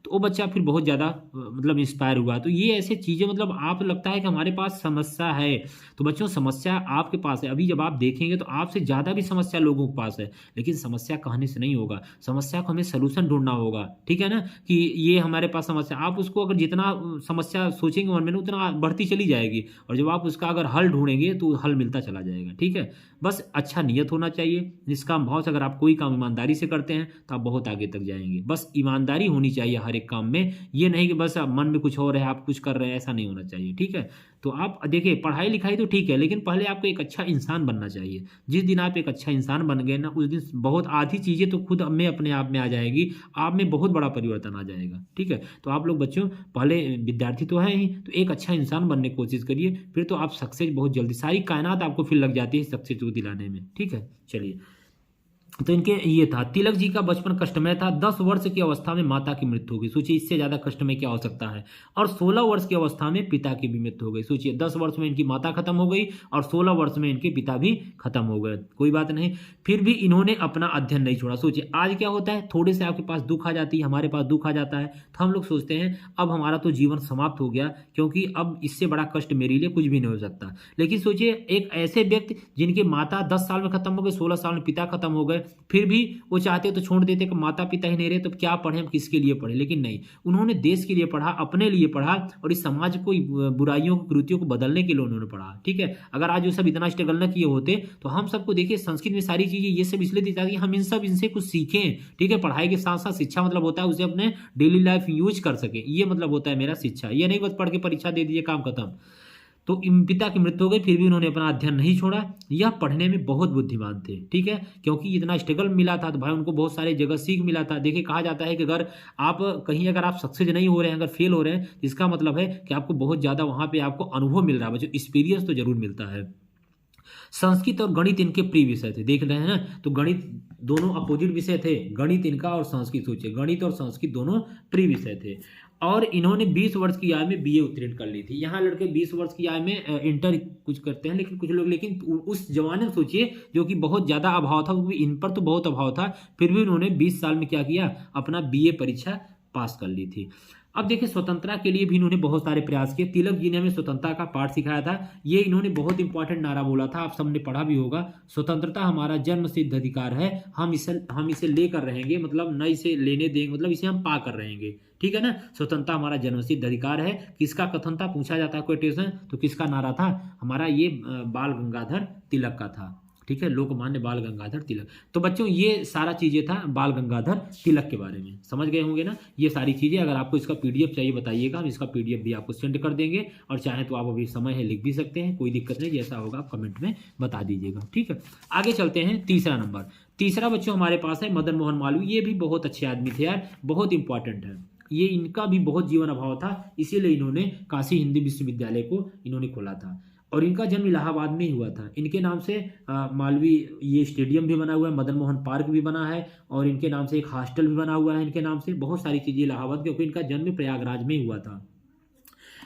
तो वो बच्चा फिर बहुत ज़्यादा मतलब इंस्पायर हुआ। तो ये ऐसे चीज़ें, मतलब आप लगता है कि हमारे पास समस्या है, तो बच्चों समस्या आपके पास है। अभी जब आप देखेंगे तो आपसे ज़्यादा भी समस्या लोगों के पास है, लेकिन समस्या कहने से नहीं होगा, समस्या को हमें सलूशन ढूंढना होगा। ठीक है ना, कि ये हमारे पास समस्या, आप उसको अगर जितना समस्या सोचेंगे मन में उतना बढ़ती चली जाएगी, और जब आप उसका अगर हल ढूंढेंगे तो हल मिलता चला जाएगा। ठीक है, बस अच्छा नियत होना चाहिए, निष्काम भाव से अगर आप कोई काम ईमानदारी से करते हैं तो आप बहुत आगे तक जाएंगे। बस ईमानदारी होनी चाहिए हर हर एक काम में। ये नहीं कि बस मन में कुछ और है आप कुछ कर रहे हैं, ऐसा नहीं होना चाहिए, ठीक है। तो आप देखिए पढ़ाई लिखाई तो ठीक है, लेकिन पहले आपको एक अच्छा इंसान बनना चाहिए। जिस दिन आप एक अच्छा इंसान बन गए ना, उस दिन बहुत आधी चीज़ें तो खुद में अपने आप में आ जाएगी, आप में बहुत बड़ा परिवर्तन आ जाएगा, ठीक है। तो आप लोग बच्चों पहले विद्यार्थी तो हैं ही, तो एक अच्छा इंसान बनने की कोशिश करिए, फिर तो आप सक्सेस बहुत जल्दी, सारी कायनात आपको फिर लग जाती है सक्सेस को दिलाने में, ठीक है। चलिए, तो इनके ये था, तिलक जी का बचपन कष्टमय था। 10 वर्ष की अवस्था में माता की मृत्यु हो गई। सोचिए इससे ज्यादा कष्टमय क्या हो सकता है। और 16 वर्ष की अवस्था में पिता की भी मृत्यु हो गई। सोचिए 10 वर्ष में इनकी माता खत्म हो गई और 16 वर्ष में इनके पिता भी खत्म हो गए। कोई बात नहीं, फिर भी इन्होंने अपना अध्ययन नहीं छोड़ा। सोचिए आज क्या होता है, थोड़े से आपके पास दुख आ जाती है, हमारे पास दुख आ जाता है, तो हम लोग सोचते हैं अब हमारा तो जीवन समाप्त हो गया, क्योंकि अब इससे बड़ा कष्ट मेरे लिए कुछ भी नहीं हो सकता। लेकिन सोचिए एक ऐसे व्यक्ति जिनकी माता 10 साल में खत्म हो गई, 16 साल में पिता खत्म हो गए, फिर भी वो चाहते तो छोड़ देते कि माता पिता ही नहीं रहे तो क्या पढ़े, हम किसके लिए पढ़े। लेकिन नहीं, उन्होंने देश के लिए पढ़ा, अपने लिए पढ़ा, और इस समाज को बुराइयों को कुरीतियों को बदलने के लिए उन्होंने पढ़ा, ठीक है। अगर आज वो सब इतना स्ट्रगल न किए होते तो हम सबको देखिए संस्कृत में सारी चीजें ये सब इसलिए दी जाती है हम इन सब इनसे कुछ सीखें, ठीक है। पढ़ाई के साथ साथ शिक्षा मतलब होता है उसे अपने डेली लाइफ यूज कर सके, ये मतलब होता है मेरा शिक्षा। ये नहीं बस पढ़ के परीक्षा दे दीजिए काम खत्म। तो पिता की मृत्यु हो गई, फिर भी उन्होंने अपना अध्ययन नहीं छोड़ा। यह पढ़ने में बहुत बुद्धिमान थे, ठीक है, क्योंकि इतना स्ट्रगल मिला था तो भाई उनको बहुत सारे जगह सीख मिला था। देखिए कहा जाता है कि अगर आप कहीं अगर आप सक्सेस नहीं हो रहे हैं, अगर फेल हो रहे हैं, तो इसका मतलब है कि आपको बहुत ज़्यादा वहाँ पे आपको अनुभव मिल रहा है, जो एक्सपीरियंस तो जरूर मिलता है। संस्कृत और गणित इनके प्रिय विषय थे, देख रहे हैं ना, तो गणित दोनों अपोजिट विषय थे, गणित इनका और संस्कृत। सोचिए गणित और संस्कृत दोनों प्रिय विषय थे। और इन्होंने 20 वर्ष की आयु में बीए उत्तीर्ण कर ली थी। यहाँ लड़के 20 वर्ष की आयु में इंटर कुछ करते हैं, लेकिन कुछ लोग, लेकिन उस जमाने में सोचिए जो कि बहुत ज़्यादा अभाव था, क्योंकि इन पर तो बहुत अभाव था, फिर भी उन्होंने 20 साल में क्या किया, अपना बीए परीक्षा पास कर ली थी। अब देखिए स्वतंत्रता के लिए भी इन्होंने बहुत सारे प्रयास किए। तिलक जी ने हमें स्वतंत्रता का पाठ सिखाया था। ये इन्होंने बहुत इंपॉर्टेंट नारा बोला था, आप सबने पढ़ा भी होगा, स्वतंत्रता हमारा जन्म सिद्ध अधिकार है, हम इसे लेकर रहेंगे, मतलब न इसे लेने देंगे, मतलब इसे हम पा कर रहेंगे, ठीक है ना। स्वतंत्रता हमारा जन्म सिद्ध अधिकार है। किसका कथन था, पूछा जाता है क्वेश्चन, तो किसका नारा था, हमारा ये बाल गंगाधर तिलक का था, ठीक है, लोकमान्य बाल गंगाधर तिलक। तो बच्चों ये सारा चीजें था बाल गंगाधर तिलक के बारे में, समझ गए होंगे ना ये सारी चीजें। अगर आपको इसका पीडीएफ चाहिए बताइएगा, हम इसका पीडीएफ भी आपको सेंड कर देंगे, और चाहे तो आप अभी समय है लिख भी सकते हैं, कोई दिक्कत नहीं, जैसा होगा आप कमेंट में बता दीजिएगा, ठीक है। आगे चलते हैं, तीसरा नंबर। तीसरा बच्चों हमारे पास है मदन मोहन मालवीय। ये भी बहुत अच्छे आदमी थे यार, बहुत इंपॉर्टेंट है। ये इनका भी बहुत जीवन अभाव था, इसीलिए इन्होंने काशी हिंदी विश्वविद्यालय को इन्होंने खोला था, और इनका जन्म इलाहाबाद में ही हुआ था। इनके नाम से मालवीय ये स्टेडियम भी बना हुआ है, मदन मोहन पार्क भी बना है, और इनके नाम से एक हॉस्टल भी बना हुआ है इनके नाम से, बहुत सारी चीजें इलाहाबाद, क्योंकि इनका जन्म प्रयागराज में ही हुआ था।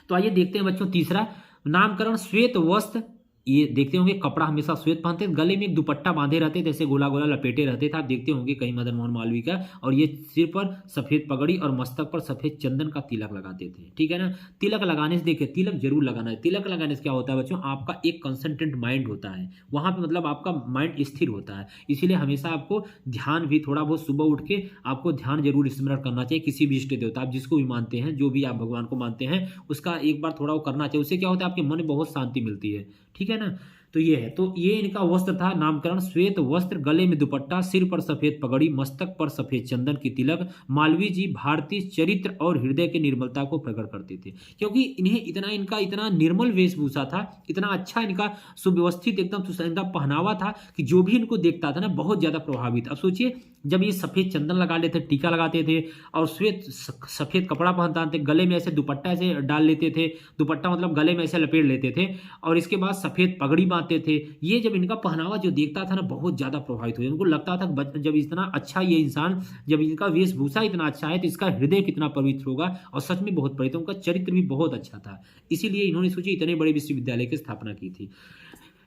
तो आइए देखते हैं बच्चों तीसरा, नामकरण श्वेत वस्त्र। ये देखते होंगे कपड़ा हमेशा श्वेत पहनते, गले में एक दुपट्टा बांधे रहते, जैसे गोला गोला लपेटे रहते थे, आप देखते होंगे कहीं मदन मोहन मालवीय का। और ये सिर पर सफेद पगड़ी और मस्तक पर सफेद चंदन का तिलक लगाते थे, ठीक है ना। तिलक लगाने से देखिए, तिलक जरूर लगाना है। तिलक लगाने से क्या होता है बच्चों, आपका एक कंसंट्रेट माइंड होता है वहां पे, मतलब आपका माइंड स्थिर होता है। इसीलिए हमेशा आपको ध्यान भी थोड़ा बहुत सुबह उठ के आपको ध्यान जरूर स्मरण करना चाहिए। किसी भी इष्ट देवता आप जिसको भी मानते हैं, जो भी आप भगवान को मानते हैं, उसका एक बार थोड़ा वो करना चाहिए। उससे क्या होता है, आपके मन में बहुत शांति मिलती है, ठीक है ना। तो ये है, तो ये इनका वस्त्र था, नामकरण श्वेत वस्त्र, गले में दुपट्टा, सिर पर सफेद पगड़ी, मस्तक पर सफेद चंदन की तिलक। मालवीय जी भारतीय चरित्र और हृदय की निर्मलता को प्रकट करते थे, क्योंकि इनका इतना निर्मल वेशभूषा था, इतना अच्छा इनका सुव्यवस्थित एकदम इनका पहनावा था कि जो भी इनको देखता था ना बहुत ज्यादा प्रभावित। अब सोचिए जब ये सफेद चंदन लगा लेते, टीका लगाते थे, और श्वेत सफेद कपड़ा पहनता थे, गले में ऐसे दुपट्टा ऐसे डाल लेते थे, दुपट्टा मतलब गले में ऐसे लपेट लेते थे, और इसके बाद सफेद पगड़ी बांधते थे। ये जब इनका पहनावा जो देखता था ना बहुत ज्यादा प्रभावित हुआ, उनको लगता था जब इतना अच्छा ये इंसान, जब इनका वेशभूषा इतना अच्छा है तो इसका हृदय कितना पवित्र होगा, और सच में बहुत पवित्र, उनका चरित्र भी बहुत अच्छा था। इसीलिए इन्होंने सोची इतने बड़े विश्वविद्यालय की स्थापना की थी।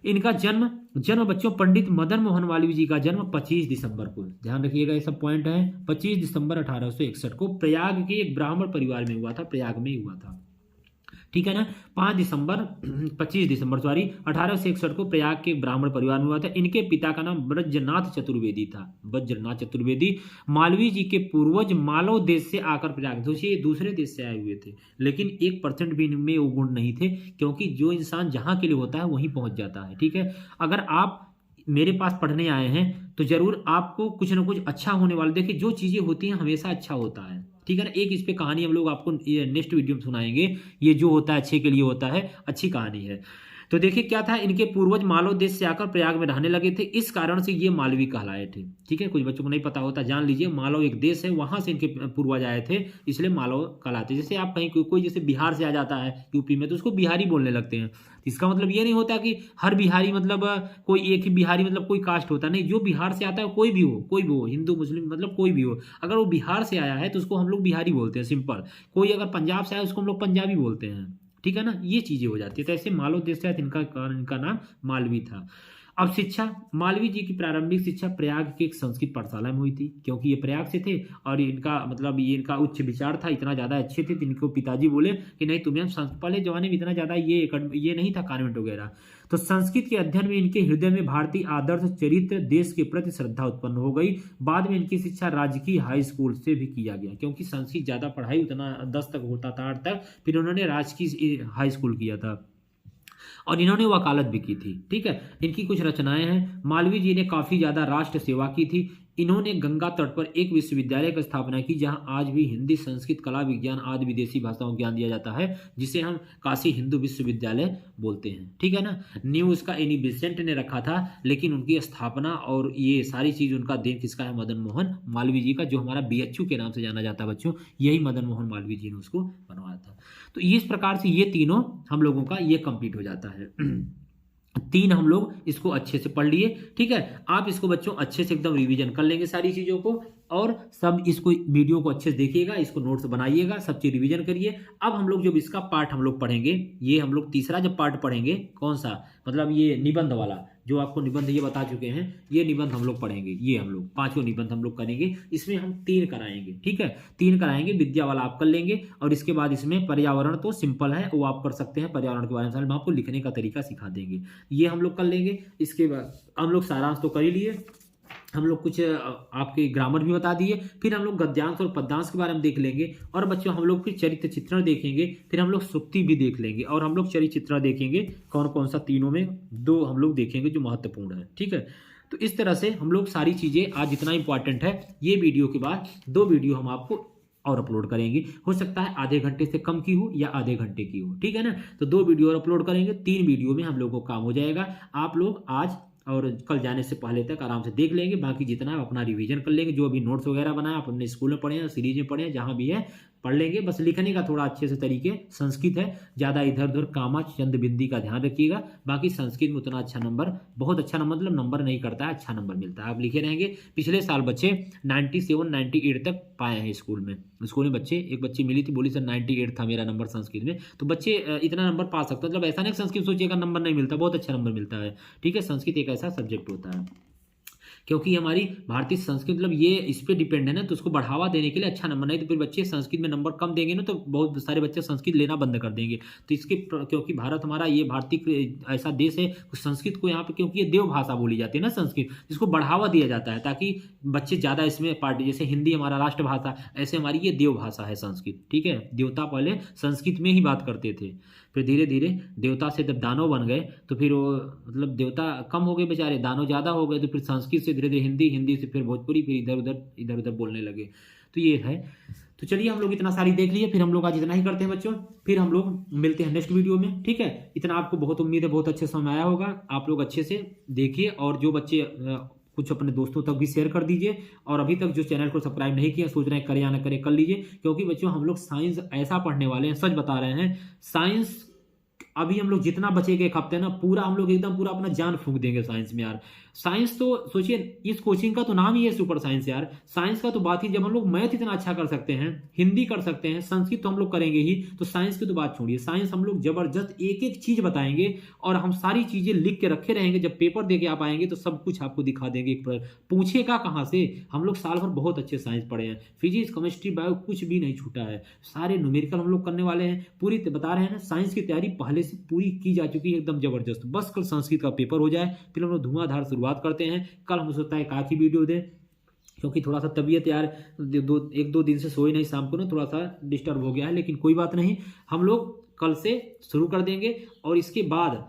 इनका जन्म बच्चों पंडित मदन मोहन मालवीय जी का जन्म 25 दिसंबर को, ध्यान रखिएगा ये सब पॉइंट है, 25 दिसंबर 1861 को प्रयाग के एक ब्राह्मण परिवार में हुआ था, प्रयाग में ही हुआ था, ठीक है ना। 25 दिसंबर 1861 को प्रयाग के ब्राह्मण परिवार में हुआ था। इनके पिता का नाम ब्रजनाथ चतुर्वेदी था, ब्रजनाथ चतुर्वेदी। मालवीय जी के पूर्वज मालव देश से आकर प्रयाग, सोचिए ये दूसरे देश से आए हुए थे, लेकिन 1% भी इनमें वो गुण नहीं थे, क्योंकि जो इंसान जहां के लिए होता है वहीं पहुंच जाता है, ठीक है। अगर आप मेरे पास पढ़ने आए हैं तो जरूर आपको कुछ ना कुछ अच्छा होने वाला। देखिए जो चीज़ें होती हैं हमेशा अच्छा होता है, ठीक है ना। एक इस पे कहानी हम लोग आपको नेक्स्ट वीडियो में सुनाएंगे, ये जो होता है अच्छे के लिए होता है, अच्छी कहानी है। तो देखिए क्या था, इनके पूर्वज मालव देश से आकर प्रयाग में रहने लगे थे, इस कारण से ये मालवी कहलाए थे, ठीक है। कुछ बच्चों को नहीं पता होता, जान लीजिए मालव एक देश है, वहां से इनके पूर्वज आए थे, इसलिए मालव कहलाते। जैसे आप कहीं कोई जैसे बिहार से आ जाता है यूपी में, तो उसको बिहारी बोलने लगते हैं। इसका मतलब ये नहीं होता कि हर बिहारी मतलब कोई एक ही बिहारी मतलब कोई कास्ट होता नहीं। जो बिहार से आता है कोई भी हो, हिंदू मुस्लिम मतलब कोई भी हो, अगर वो बिहार से आया है तो उसको हम लोग बिहारी बोलते हैं, सिंपल। कोई अगर पंजाब से आया उसको हम लोग पंजाबी बोलते हैं, ठीक है ना। ये चीजें हो जाती है। तो ऐसे मालव देश से इनका नाम मालवी था। अब शिक्षा, मालवी जी की प्रारंभिक शिक्षा प्रयाग की एक संस्कृत पाठशाला में हुई थी, क्योंकि ये प्रयाग से थे और इनका मतलब ये इनका उच्च विचार था, इतना ज़्यादा अच्छे थे। तो इनको पिताजी बोले कि नहीं तुम्हें हम पहले जमाने में इतना ज़्यादा ये नहीं था कॉन्वेंट वगैरह। तो संस्कृत के अध्ययन में इनके हृदय में भारतीय आदर्श चरित्र देश के प्रति श्रद्धा उत्पन्न हो गई। बाद में इनकी शिक्षा राजकीय हाई स्कूल से भी किया गया, क्योंकि संस्कृत ज़्यादा पढ़ाई उतना 10 तक होता था, 8 तक, फिर उन्होंने राजकीय हाई स्कूल किया था और इन्होंने वकालत भी की थी, ठीक है। इनकी कुछ रचनाएं हैं। मालवीय जी ने काफी ज्यादा राष्ट्र सेवा की थी। इन्होंने गंगा तट पर एक विश्वविद्यालय की स्थापना की, जहां आज भी हिंदी, संस्कृत, कला, विज्ञान आदि विदेशी भाषाओं का ज्ञान दिया जाता है, जिसे हम काशी हिंदू विश्वविद्यालय बोलते हैं, ठीक है ना। न्यू उसका एनी बेसेंट ने रखा था, लेकिन उनकी स्थापना और ये सारी चीज उनका देन किसका है, मदन मोहन मालवीय जी का, जो हमारा बीएचयू के नाम से जाना जाता है बच्चों, यही मदन मोहन मालवीय जी ने उसको बनवाया था। तो इस प्रकार से ये तीनों हम लोगों का ये कंप्लीट हो जाता है। तीन हम लोग इसको अच्छे से पढ़ लिए, ठीक है। आप इसको बच्चों अच्छे से एकदम रिवीजन कर लेंगे सारी चीजों को, और सब इसको वीडियो को अच्छे से देखिएगा, इसको नोट्स बनाइएगा, सब चीज रिवीजन करिए। अब हम लोग जब इसका पार्ट हम लोग पढ़ेंगे, ये हम लोग तीसरा जब पार्ट पढ़ेंगे, कौन सा, मतलब ये निबंध वाला, जो आपको निबंध ये बता चुके हैं, ये निबंध हम लोग पढ़ेंगे। ये हम लोग 5 निबंध हम लोग करेंगे, इसमें हम 3 कराएंगे, ठीक है। 3 कराएंगे, विद्या वाला आप कर लेंगे, और इसके बाद इसमें पर्यावरण तो सिंपल है, वो आप कर सकते हैं। पर्यावरण के बारे में हम आपको लिखने का तरीका सिखा देंगे, ये हम लोग कर लेंगे। इसके बाद हम लोग सारांश तो कर ही लिए, हम लोग कुछ आपके ग्रामर भी बता दिए, फिर हम लोग गद्यांश और पद्यांश के बारे में देख लेंगे, और बच्चों हम लोग फिर चरित्र चित्रण देखेंगे, फिर हम लोग सुक्ति भी देख लेंगे, और हम लोग चरित्र चित्रण देखेंगे कौन कौन सा, तीनों में 2 हम लोग देखेंगे जो महत्वपूर्ण है, ठीक है। तो इस तरह से हम लोग सारी चीजें आज जितना इंपॉर्टेंट है, ये वीडियो के बाद 2 वीडियो हम आपको और अपलोड करेंगे। हो सकता है आधे घंटे से कम की हो या आधे घंटे की हो, ठीक है ना। तो 2 वीडियो और अपलोड करेंगे, 3 वीडियो में हम लोगों को काम हो जाएगा। आप लोग आज और कल जाने से पहले तक आराम से देख लेंगे, बाकी जितना है अपना रिवीजन कर लेंगे। जो अभी नोट्स वगैरह बनाए आप अपने स्कूल में पढ़े हैं, सीरीज में पढ़े हैं, जहां भी है पढ़ लेंगे। बस लिखने का थोड़ा अच्छे से तरीके, संस्कृत है ज़्यादा इधर उधर कामा चंद बिंदी का ध्यान रखिएगा। बाकी संस्कृत में उतना अच्छा नंबर, बहुत अच्छा नंबर, मतलब नंबर नहीं करता है, अच्छा नंबर मिलता है, आप लिखे रहेंगे। पिछले साल बच्चे 97 98 तक पाए हैं स्कूल में बच्चे, एक बच्ची मिली थी, बोली सर 98 था मेरा नंबर संस्कृत में। तो बच्चे इतना नंबर पा सकते, मतलब ऐसा नहीं संस्कृत सोचिएगा नंबर नहीं मिलता, बहुत अच्छा नंबर मिलता है, ठीक है। संस्कृत एक ऐसा सब्जेक्ट होता है, क्योंकि हमारी भारतीय संस्कृत मतलब ये इस पे डिपेंड है ना, तो उसको बढ़ावा देने के लिए अच्छा नंबर, नहीं तो फिर बच्चे संस्कृत में नंबर कम देंगे ना, तो बहुत सारे बच्चे संस्कृत लेना बंद कर देंगे। तो इसके क्योंकि भारत हमारा ये भारतीय ऐसा देश है, संस्कृत को यहाँ पे क्योंकि ये देव भाषा बोली जाती है ना संस्कृत, इसको बढ़ावा दिया जाता है ताकि बच्चे ज़्यादा इसमें पार्टी, जैसे हिंदी हमारा राष्ट्रभाषा, ऐसे हमारी ये देव भाषा है संस्कृत, ठीक है। देवता पहले संस्कृत में ही बात करते थे, फिर धीरे धीरे देवता से जब दानव बन गए तो फिर वो मतलब देवता कम हो गए बेचारे, दानव ज़्यादा हो गए, तो फिर संस्कृत से धीरे धीरे हिंदी, हिंदी से फिर भोजपुरी, फिर इधर उधर बोलने लगे। तो ये है। तो चलिए हम लोग इतना सारी देख लिए, फिर हम लोग आज इतना ही करते हैं बच्चों, फिर हम लोग मिलते हैं नेक्स्ट वीडियो में, ठीक है। इतना आपको बहुत उम्मीद है बहुत अच्छे समझ आया होगा, आप लोग अच्छे से देखिए, और जो बच्चे कुछ अपने दोस्तों तक भी शेयर कर दीजिए, और अभी तक जो चैनल को सब्सक्राइब नहीं किया, सोच रहे हैं करें या ना करें, कर लीजिए। क्योंकि बच्चों हम लोग साइंस ऐसा पढ़ने वाले हैं, सच बता रहे हैं, साइंस अभी हम लोग जितना बचेगा एक हफ्ते ना, पूरा हम लोग एकदम पूरा अपना जान फूंक देंगे साइंस में यार। साइंस तो सोचिए, इस कोचिंग का तो नाम ही है सुपर साइंस यार। साइंस का तो बात ही, जब हम लोग मैथ इतना अच्छा कर सकते हैं, हिंदी कर सकते हैं, संस्कृत तो हम लोग करेंगे ही, तो साइंस की तो बात छोड़िए। साइंस हम लोग जबरदस्त एक एक चीज बताएंगे, और हम सारी चीजें लिख के रखे रहेंगे, जब पेपर दे के आप आएंगे तो सब कुछ आपको दिखा देंगे। पूछेगा कहाँ से, हम लोग साल भर बहुत अच्छे साइंस पढ़े हैं, फिजिक्स केमिस्ट्री बायो कुछ भी नहीं छूटा है, सारे न्यूमेरिकल हम लोग करने वाले हैं। पूरी बता रहे हैं ना, साइंस की तैयारी पहले से पूरी की जा चुकी है, एकदम जबरदस्त। बस कल संस्कृत का पेपर हो जाए, फिर हम लोग धुआंधार शुरुआत करते हैं। कल हम सोचता है एक आखिरी वीडियो दें, क्योंकि थोड़ा सा तबीयत यार 1-2 दिन से सोई नहीं, शाम को ना थोड़ा सा डिस्टर्ब हो गया है, लेकिन कोई बात नहीं, हम लोग कल से शुरू कर देंगे। और इसके बाद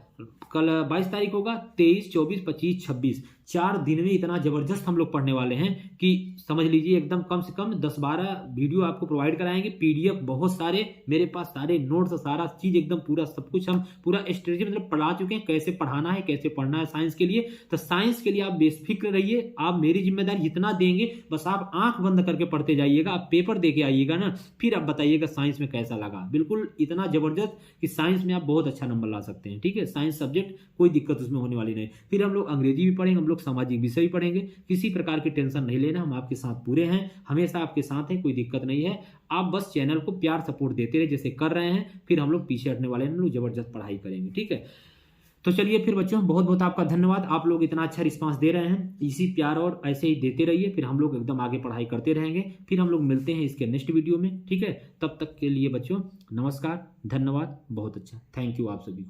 कल 22 तारीख होगा, 23, 24, 25, 4 दिन में इतना जबरदस्त हम लोग पढ़ने वाले हैं कि समझ लीजिए एकदम कम से कम 10-12 वीडियो आपको प्रोवाइड कराएंगे, पीडीएफ बहुत सारे मेरे पास, सारे नोट्स, सारा चीज एकदम पूरा सब कुछ हम पूरा स्ट्रेटेजी मतलब पढ़ा चुके हैं, कैसे पढ़ाना है, कैसे पढ़ना है साइंस के लिए। तो साइंस के लिए आप बेफिक्र रहिए, आप मेरी जिम्मेदारी जितना देंगे बस आप आंख बंद करके पढ़ते जाइएगा, आप पेपर दे के आइएगा ना, फिर आप बताइएगा साइंस में कैसा लगा। बिल्कुल इतना जबरदस्त कि साइंस में आप बहुत अच्छा नंबर ला सकते हैं। ठीक है, साइंस सब्जेक्ट कोई दिक्कत उसमें होने वाली नहीं। फिर हम लोग अंग्रेजी भी पढ़ेंगे, हम लोग सामाजिक विषय भी पढ़ेंगे, किसी प्रकार की टेंशन नहीं लेना, हम आपके साथ पूरे हैं, हमेशा आपके साथ हैं, कोई दिक्कत नहीं है। आप बस चैनल को प्यार सपोर्ट देते रहे जैसे कर रहे हैं, फिर हम लोग पीछे हटने वाले हैं, हम लोग जबरदस्त पढ़ाई करेंगे। ठीक है, तो चलिए फिर बच्चों बहुत बहुत आपका धन्यवाद, आप लोग इतना अच्छा रिस्पांस दे रहे हैं, इसी प्यार और ऐसे ही देते रहिए, फिर हम लोग एकदम आगे पढ़ाई करते रहेंगे। फिर हम लोग मिलते हैं इसके नेक्स्ट वीडियो में। ठीक है, तब तक के लिए बच्चों नमस्कार, धन्यवाद, बहुत अच्छा, थैंक यू आप सभी को।